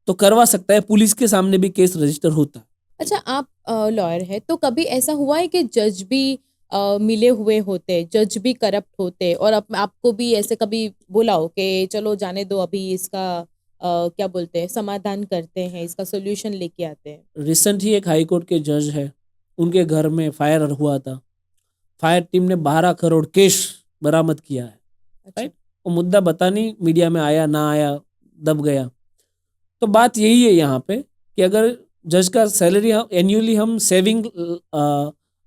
तो करवा सकता है, पुलिस के सामने भी केस रजिस्टर होता है। अच्छा, आप लॉयर है तो कभी ऐसा हुआ है कि जज भी मिले हुए होते, जज भी करप्ट होते और आपको भी ऐसे कभी बोला हो कि चलो जाने दो, अभी इसका क्या बोलते हैं, समाधान करते हैं, इसका सोल्यूशन लेके आते हैं? रिसेंट ही एक हाई कोर्ट के जज है, उनके घर में फायर हुआ था। फायर टीम ने 12 करोड़ कैश बरामद किया है। अच्छा। राइट, वो मुद्दा पता नहीं मीडिया में आया ना आया, दब गया। तो बात यही है यहाँ पे कि अगर जज का सैलरी एन्युअली हम saving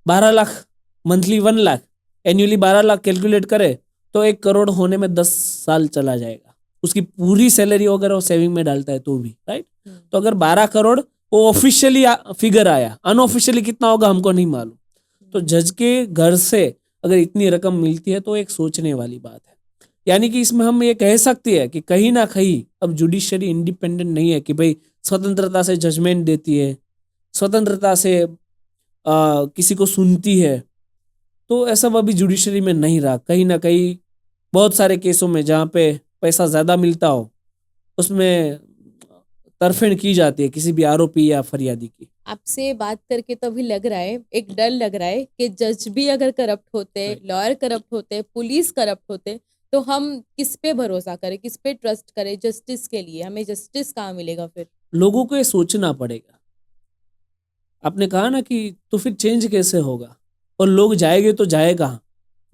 12 lakh, monthly 1 lakh, annually 12 lakh calculate करें तो 1 करोड़ होने में 10 साल चला जाएगा। उसकी पूरी सैलरी अगर वो सेविंग में डालता है तो भी। राइट, तो अगर 12 करोड़ वो ऑफिशियली फिगर आया, अनऑफिशियली कितना होगा हमको नहीं मालूम। तो जज के घर से अगर इतनी रकम मिलती है तो एक सोचने वाली बात है। यानी कि इसमें हम ये कह सकते हैं कि कहीं ना कहीं अब जुडिशरी इंडिपेंडेंट नहीं है, कि भाई स्वतंत्रता से जजमेंट देती है, स्वतंत्रता से किसी को सुनती है। तो ऐसा अभी जुडिशरी में नहीं रहा। कहीं ना कहीं बहुत सारे केसों में जहाँ पे पैसा ज़्यादा मिलता हो उसमें तरफेण की जाती है किसी भी आरोपी या फरियादी की। आपसे बात करके तो अभी लग रहा है, एक डर लग रहा है कि जज भी अगर करप्ट होते, लॉयर करप्ट होते, पुलिस करप्ट होते, तो हम किस पे भरोसा करें, किस पे ट्रस्ट करें जस्टिस के लिए? हमें जस्टिस कहाँ मिलेगा फिर? लोगों को ये सोचना पड़ेगा। आपने कहा ना कि तो फिर चेंज कैसे होगा, और लोग जाएंगे तो जाए कहाँ,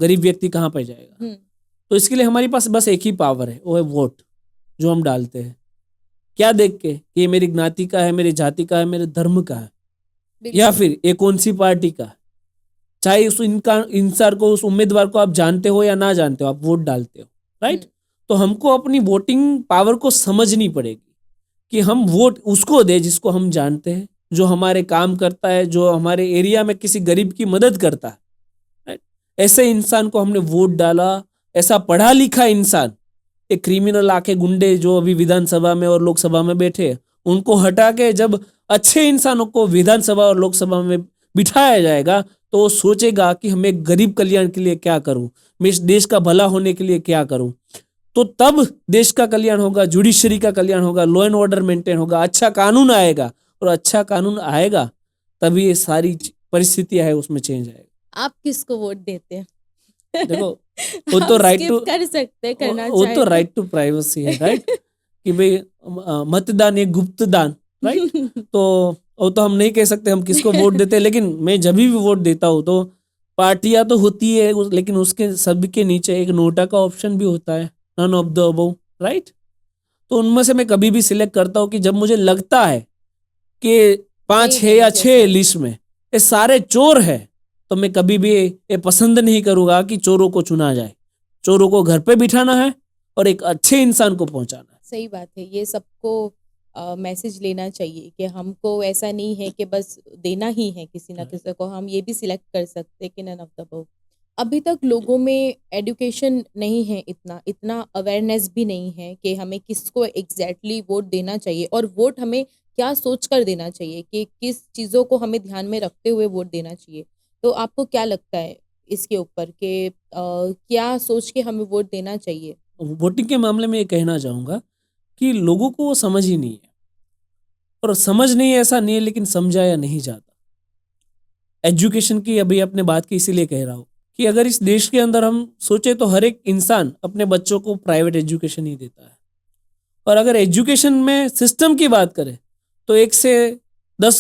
गरीब व्यक्ति कहाँ पे जाएगा? तो इसके लिए हमारे पास बस एक ही पावर है, वो है वोट, जो हम डालते हैं। क्या देख के कि ये मेरी ज्ञाति का है, मेरी जाति का है, मेरे धर्म का है, या फिर ये कौन सी पार्टी का है। चाहे उस इंसान को, उस उम्मीदवार को आप जानते हो या ना जानते हो, आप वोट डालते हो। राइट, तो हमको अपनी वोटिंग पावर को समझनी पड़ेगी कि हम वोट उसको दे जिसको हम जानते हैं, जो हमारे काम करता है, जो हमारे एरिया में किसी गरीब की मदद करता है। राइट, ऐसे इंसान को हमने वोट डाला। ऐसा पढ़ा लिखा इंसान, एक क्रिमिनल आके गुंडे जो अभी विधानसभा में और लोकसभा में बैठे, उनको हटा के जब अच्छे इंसानों को विधानसभा और लोकसभा में बिठाया जाएगा तो वो सोचेगा कि हमें गरीब कल्याण के लिए क्या करूं, मैं इस देश का भला होने के लिए क्या करूं। तो तब देश का कल्याण होगा, जुडिशरी का कल्याण होगा, लॉ एंड ऑर्डर मेंटेन होगा, अच्छा कानून आएगा, और अच्छा कानून आएगा तभी ये सारी परिस्थितियां है उसमें चेंज आएगा। आप किसको वोट देते हैं? देखो, वो तो राइट टू कर सकते हैं, करना वो चाहे तो राइट टू प्राइवेसी है। राइट, कि भाई मतदान एक गुप्त दान। राइट, तो वो तो हम नहीं कह सकते हम किसको वोट देते हैं, लेकिन मैं जब भी वोट देता हूँ तो पार्टियां तो होती है, लेकिन उसके सबके नीचे एक नोटा का ऑप्शन भी होता है, none of the above. Right, तो उनमें से मैं कभी भी सिलेक्ट करता हूँ कि जब मुझे लगता है कि 5 है या 6 लिस्ट में ये सारे चोर है, तो मैं कभी भी ये पसंद नहीं करूंगा कि चोरों को चुना जाए। चोरों को घर पे बिठाना है और एक अच्छे इंसान को पहुंचाना है। सही बात है, ये सबको मैसेज लेना चाहिए कि हमको ऐसा नहीं है कि बस देना ही है किसी ना किसी को, हम ये भी सिलेक्ट कर सकते हैं कि नन ऑफ द अबव। अभी तक लोगों में एजुकेशन नहीं है, इतना अवेयरनेस भी नहीं है कि हमें किसको एग्जैक्टली वोट देना चाहिए, और वोट हमें क्या सोच कर देना चाहिए, कि किस चीज़ों को हमें ध्यान में रखते हुए वोट देना चाहिए। तो आपको क्या लगता है इसके ऊपर कि क्या सोच के हमें वोट देना चाहिए? वोटिंग के मामले में ये कहना चाहूंगा कि लोगों को वो समझ ही नहीं है, और समझ नहीं है ऐसा नहीं है, लेकिन समझाया नहीं जाता। एजुकेशन की अभी अपने बात की इसीलिए कह रहा हूँ कि अगर इस देश के अंदर हम सोचे तो हर एक इंसान अपने बच्चों को प्राइवेट एजुकेशन ही देता है। और अगर एजुकेशन में सिस्टम की बात करें तो 1 से 10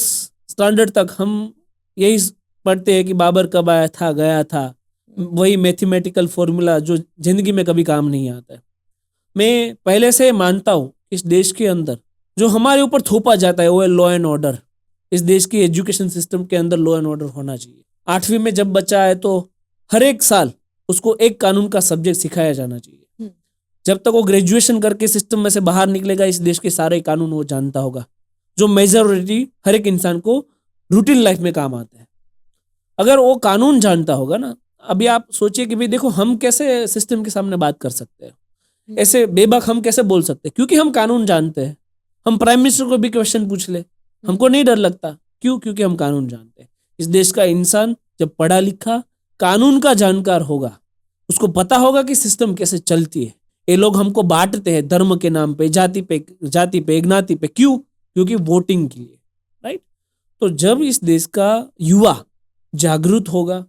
स्टैंडर्ड तक हम यही पढ़ते हैं कि बाबर कब आया था, गया था, वही मैथमेटिकल फॉर्मूला जो जिंदगी में कभी काम नहीं आता है। मैं पहले से मानता हूँ इस देश के अंदर जो हमारे ऊपर थोपा जाता है वो है लॉ एंड ऑर्डर। इस देश की एजुकेशन सिस्टम के अंदर लॉ एंड ऑर्डर होना चाहिए। 8वीं में जब बच्चा आए तो हर एक साल उसको एक कानून का सब्जेक्ट सिखाया जाना चाहिए। जब तक वो ग्रेजुएशन करके सिस्टम में से बाहर निकलेगा इस देश के सारे कानून वो जानता होगा, जो मेजॉरिटी हर एक इंसान को रूटीन लाइफ में काम आते हैं। अगर वो कानून जानता होगा ना, अभी आप सोचिए कि भाई देखो हम कैसे सिस्टम के सामने बात कर सकते हैं, ऐसे बेबाक हम कैसे बोल सकते हैं, क्योंकि हम कानून जानते हैं। हम प्राइम मिनिस्टर को भी क्वेश्चन पूछ ले, हमको नहीं डर लगता। क्यों? क्योंकि हम कानून जानते हैं। इस देश का इंसान जब पढ़ा लिखा कानून का जानकार होगा उसको पता होगा कि सिस्टम कैसे चलती है। ये लोग हमको बांटते हैं धर्म के नाम पे, जाति पे, ज्ञाति पे। क्यों? क्योंकि वोटिंग के लिए, राइट। तो जब इस देश का युवा जागरूक होगा,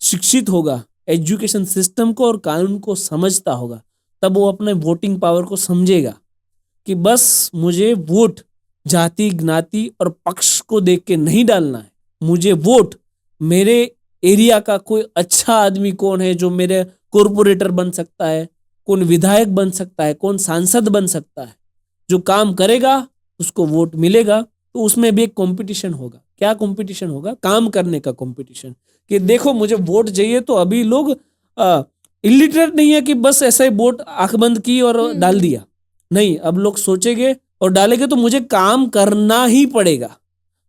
शिक्षित होगा, एजुकेशन सिस्टम को और कानून को समझता होगा, तब वो अपने वोटिंग पावर को समझेगा कि बस मुझे वोट जाति, ज्ञाति और पक्ष को देख के नहीं डालना है। मुझे वोट मेरे एरिया का कोई अच्छा आदमी कौन है जो मेरे कॉर्पोरेटर बन सकता है, कौन विधायक बन सकता है, कौन सांसद बन सकता है, जो काम करेगा उसको वोट मिलेगा। तो उसमें भी एक कंपटीशन होगा। क्या कंपटीशन होगा? काम करने का कंपटीशन, कि देखो मुझे वोट चाहिए। तो अभी लोग इलिटरेट नहीं है कि बस ऐसा ही वोट आंख बंद की और डाल दिया। नहीं, अब लोग सोचेंगे और डालेंगे तो मुझे काम करना ही पड़ेगा।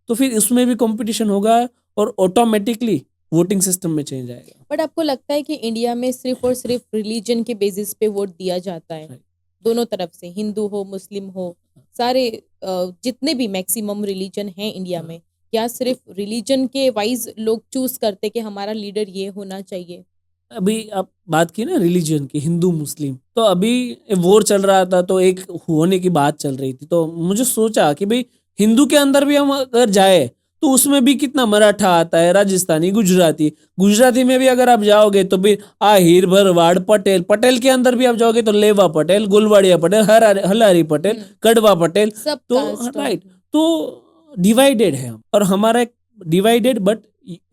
तो फिर उसमें भी कंपटीशन होगा और ऑटोमेटिकली वोटिंग सिस्टम में चेंज आएगा। बट आपको लगता है कि इंडिया में सिर्फ और सिर्फ रिलीजन के बेसिस पे वोट दिया जाता है? दोनों तरफ से, हिंदू हो, मुस्लिम हो, सारे जितने भी मैक्सिमम रिलीजन हैं इंडिया में, क्या सिर्फ रिलीजन के वाइज लोग चूज करते कि हमारा लीडर ये होना चाहिए? अभी आप बात की ना रिलीजन की, हिंदू मुस्लिम, तो अभी वॉर चल रहा था तो एक होने की बात चल रही थी। तो मुझे सोचा कि भाई हिंदू के अंदर भी हम अगर जाए तो उसमें भी कितना मराठा आता है, राजस्थानी, गुजराती में भी अगर आप जाओगे तो फिर आहिर, भरवाड़, पटेल, पटेल के अंदर भी आप जाओगे तो लेवा पटेल, गोलवाड़िया पटेल, हलारी पटेल, कड़वा पटेल, सब तो कास्ट राइट। तो डिवाइडेड है हम, और हमारा एक डिवाइडेड बट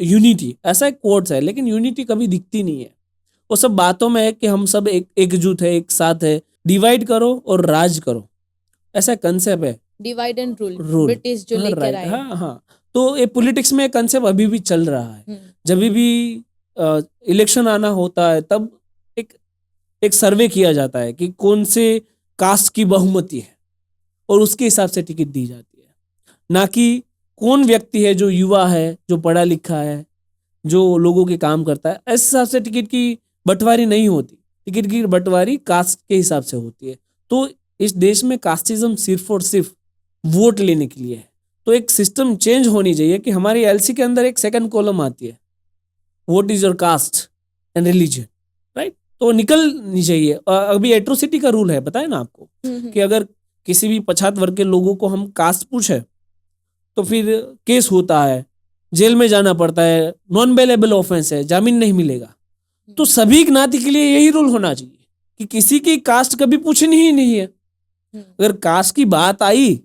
यूनिटी, ऐसा एक कोट्स है, लेकिन यूनिटी कभी दिखती नहीं है। वो सब बातों में है कि हम सब एकजुट है, एक साथ है। डिवाइड करो और राज करो, ऐसा कंसेप्ट है। Divide and rule, rule, British जो लेकर आए। हाँ हाँ। तो ये पॉलिटिक्स में कंसेप्ट अभी भी चल रहा है। जब भी इलेक्शन आना होता है तब एक सर्वे किया जाता है कि कौन से कास्ट की बहुमति है और उसके हिसाब से टिकट दी जाती है, ना कि कौन व्यक्ति है जो युवा है, जो पढ़ा लिखा है, जो लोगों के काम करता है। इस हिसाब से टिकट की बंटवारी नहीं होती। टिकट की बंटवारी कास्ट के हिसाब से होती है। तो इस देश में कास्टिज्म सिर्फ और सिर्फ वोट लेने के लिए है। तो एक सिस्टम चेंज होनी चाहिए कि हमारी एलसी के अंदर एक सेकंड कॉलम आती है, what is your cast and religion, right. तो निकलनी चाहिए। अभी एट्रोसिटी का रूल है, बताए ना आपको, कि अगर किसी भी पछात वर्ग के लोगों को हम कास्ट पूछे तो फिर केस होता है, जेल में जाना पड़ता है, नॉन बेलेबल ऑफेंस है, जामीन नहीं मिलेगा। तो सभी ज्ञाति के लिए यही रूल होना चाहिए कि किसी की कास्ट कभी पूछनी ही नहीं है। अगर कास्ट की बात आई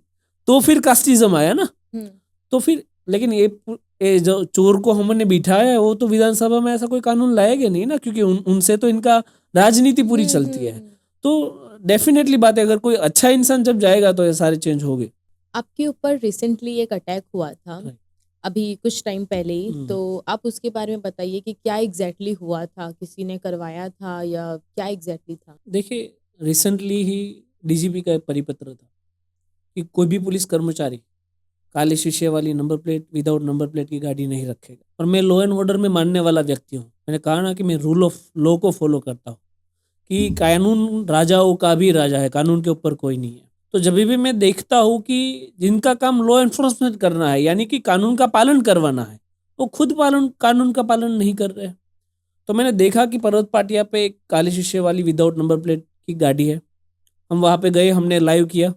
तो फिर कास्टिज्म आया ना। तो फिर लेकिन ये जो चोर को हमने बिठाया है वो तो विधानसभा में ऐसा कोई कानून लाएंगे नहीं ना, क्योंकि उनसे तो इनका राजनीति पूरी चलती है। तो डेफिनेटली बात है, अगर कोई अच्छा इंसान जब जाएगा तो ये सारे चेंज हो गए। आपके ऊपर रिसेंटली एक अटैक हुआ था अभी कुछ टाइम पहले ही, तो आप उसके बारे में बताइए कि क्या एग्जैक्टली हुआ था, किसी ने करवाया था या क्या एग्जैक्टली था? देखिए, रिसेंटली ही डीजीपी का एक परिपत्र था कि कोई भी पुलिस कर्मचारी काले शीशे वाली number plate, without number plate की गाड़ी नहीं रखेगा। और मैं लॉ एंड ऑर्डर में मानने वाला व्यक्ति हूँ। मैंने कहा ना कि मैं रूल ऑफ लॉ को फॉलो करता हूँ, कि कानून राजाओं का भी राजा है, कानून के ऊपर कोई नहीं है। तो जब भी मैं देखता हूँ कि जिनका काम लॉ एन्फोर्समेंट करना है, यानी कि कानून का पालन करवाना है, वो खुद कानून का पालन नहीं कर रहे। तो मैंने देखा कि पर्वत पाटिया पे एक काले शीशे वाली विदाउट नंबर प्लेट की गाड़ी है। हम वहाँ पे गए, हमने लाइव किया,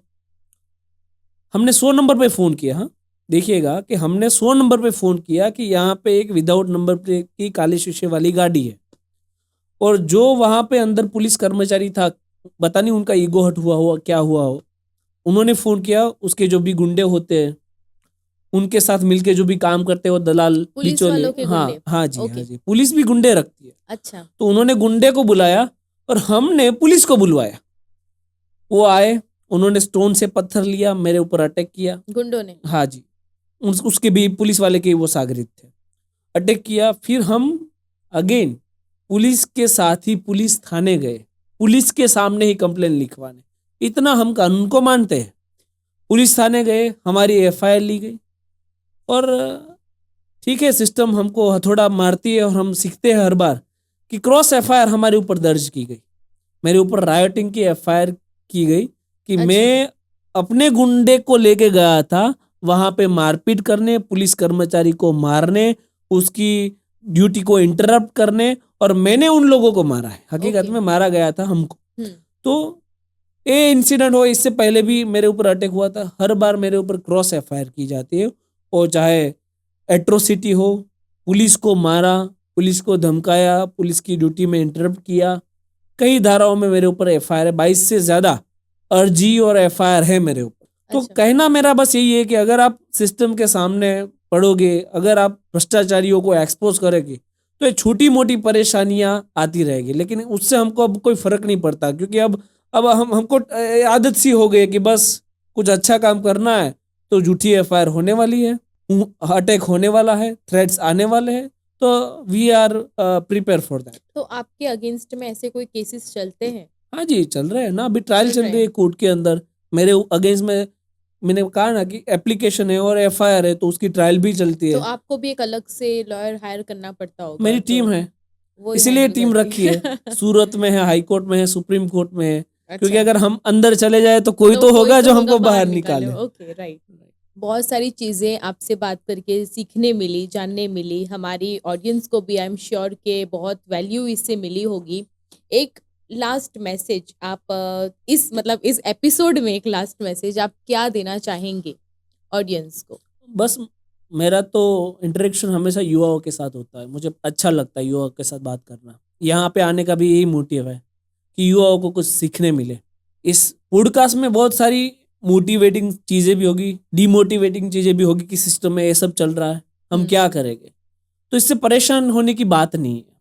हमने 100 नंबर पे फ़ोन किया। हाँ, देखिएगा कि हमने 100 नंबर पे फ़ोन किया कि यहाँ पे एक विदाउट नंबर प्लेट की काले शीशे वाली गाड़ी है। और जो वहाँ पे अंदर पुलिस कर्मचारी था, पता नहीं उनका ईगो हट हुआ क्या हुआ हो, उन्होंने फ़ोन किया, उसके जो भी गुंडे होते हैं उनके साथ मिलके जो भी काम करते हैं, वो दलाल बिचौले, हाँ जी, पुलिस भी गुंडे रखती है। अच्छा। तो उन्होंने गुंडे को बुलाया और हमने पुलिस को बुलवाया। वो आए, उन्होंने स्टोन से पत्थर लिया, मेरे ऊपर अटैक किया गुंडों ने। हाँ जी, उसके भी पुलिस वाले के वो सागरित थे, अटैक किया। फिर हम अगेन पुलिस के साथ ही पुलिस थाने गए, पुलिस के सामने ही कंप्लेन लिखवाने। इतना हम कानून को मानते हैं। पुलिस थाने गए, हमारी एफआईआर ली गई। और ठीक है, सिस्टम हमको हथौड़ा मारती है और हम सीखते हैं हर बार कि क्रॉस एफआईआर हमारे ऊपर दर्ज की गई। मेरे ऊपर रायोटिंग की एफआईआर की गई कि मैं अपने गुंडे को लेके गया था वहां पे मारपीट करने, पुलिस कर्मचारी को मारने, उसकी ड्यूटी को इंटरप्ट करने, और मैंने उन लोगों को मारा है, हकीकत Okay. में मारा गया था हमको। हम्म, तो ये इंसिडेंट हो, इससे पहले भी मेरे ऊपर अटैक हुआ था। हर बार मेरे ऊपर क्रॉस एफआईआर की जाती है, और चाहे एट्रोसिटी हो, पुलिस को मारा, पुलिस को धमकाया, पुलिस की ड्यूटी में इंटरप्ट किया, कई धाराओं में मेरे ऊपर एफआईआर है, 22 से ज्यादा अर्जी और एफआईआर है मेरे ऊपर। तो अच्छा। कहना मेरा बस यही है कि अगर आप सिस्टम के सामने पढ़ोगे, अगर आप भ्रष्टाचारियों को एक्सपोज करेंगे, तो ये छोटी मोटी परेशानियां आती रहेगी, लेकिन उससे हमको अब कोई फर्क नहीं पड़ता, क्योंकि अब हमको आदत सी हो गई है कि बस कुछ अच्छा काम करना है तो झूठी एफआईआर होने वाली है, अटैक होने वाला है, थ्रेट्स आने वाले हैं, तो we are prepare for that. तो आपके अगेंस्ट में ऐसे कोई केसेस चलते हैं? हाँ जी, चल रहे हैं ना, अभी ट्रायल चल चल रहे रही है हैं। कोर्ट के अंदर मेरे अगेंस्ट में। मैंने कहा ना कि एप्लीकेशन है और एफआईआर है, तो उसकी ट्रायल भी चलती तो है। आपको भी एक अलग से लॉयर हायर करना पड़ता होगा, मेरी जो टीम है, वही इसीलिए हैंडल टीम करती रखी है। सूरत में है, हाई कोर्ट में है, सुप्रीम कोर्ट में है, क्योंकि अच्छा, अगर हम अंदर चले जाए तो कोई तो होगा जो हमको बाहर निकाले। Okay, right. बहुत सारी चीज़ें आपसे बात करके सीखने मिली, जानने मिली। हमारी ऑडियंस को भी आई एम श्योर के बहुत वैल्यू इससे मिली होगी। एक लास्ट मैसेज आप इस एपिसोड में एक लास्ट मैसेज आप क्या देना चाहेंगे ऑडियंस को? बस मेरा तो इंटरेक्शन हमेशा युवाओं के साथ होता है, मुझे अच्छा लगता है युवाओं के साथ बात करना। यहाँ पे आने का भी यही मोटिव है कि युवाओं को कुछ सीखने मिले। इस पॉडकास्ट में बहुत सारी मोटिवेटिंग चीज़ें भी होगी, डिमोटिवेटिंग चीज़ें भी होगी कि सिस्टम में ये सब चल रहा है, हम क्या करेंगे। तो इससे परेशान होने की बात नहीं है।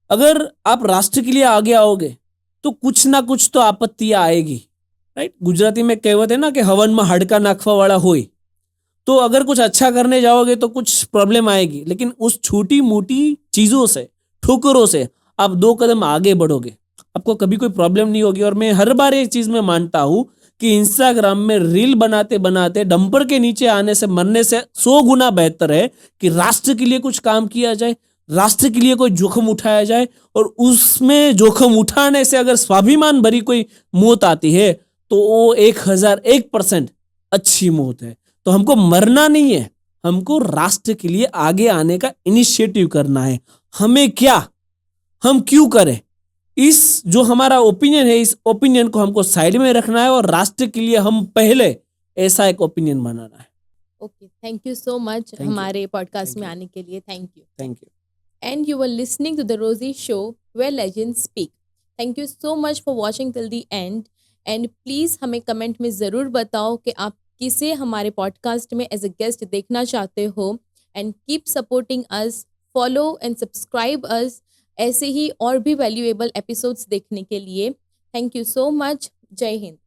अगर आप राष्ट्र के लिए आगे आओगे तो कुछ ना कुछ तो आपत्तियां आएगी, राइट। गुजराती में कहावत है ना कि हवन में हाडका नाखवा वाला होय। तो अगर कुछ अच्छा करने जाओगे तो कुछ प्रॉब्लम आएगी, लेकिन उस छोटी मोटी चीजों से, ठोकरों से आप 2 कदम आगे बढ़ोगे, आपको कभी कोई प्रॉब्लम नहीं होगी। और मैं हर बार एक चीज में मानता हूं कि इंस्टाग्राम में रील बनाते बनाते डंपर के नीचे आने से, मरने से 100 गुना बेहतर है कि राष्ट्र के लिए कुछ काम किया जाए, राष्ट्र के लिए कोई जोखिम उठाया जाए, और उसमें जोखिम उठाने से अगर स्वाभिमान भरी कोई मौत आती है तो वो 1001% अच्छी मौत है। तो हमको मरना नहीं है, हमको राष्ट्र के लिए आगे आने का इनिशिएटिव करना है। हमें क्या, हम क्यों करें, इस जो हमारा ओपिनियन है, इस ओपिनियन को हमको साइड में रखना है और राष्ट्र के लिए हम पहले, ऐसा एक ओपिनियन बनाना है। Okay, thank you so much you. हमारे पॉडकास्ट Thank में you. आने के लिए। Thank you. Thank you. And you were listening to the Rosie Show, where legends speak. Thank you so much for watching till the end. And please हमें comment में ज़रूर बताओ कि आप किसे हमारे पॉडकास्ट में एज अ गेस्ट देखना चाहते हो। And keep supporting us, follow and subscribe us ऐसे ही और भी वैल्यूएबल एपिसोड्स देखने के लिए। Thank you so much. जय हिंद।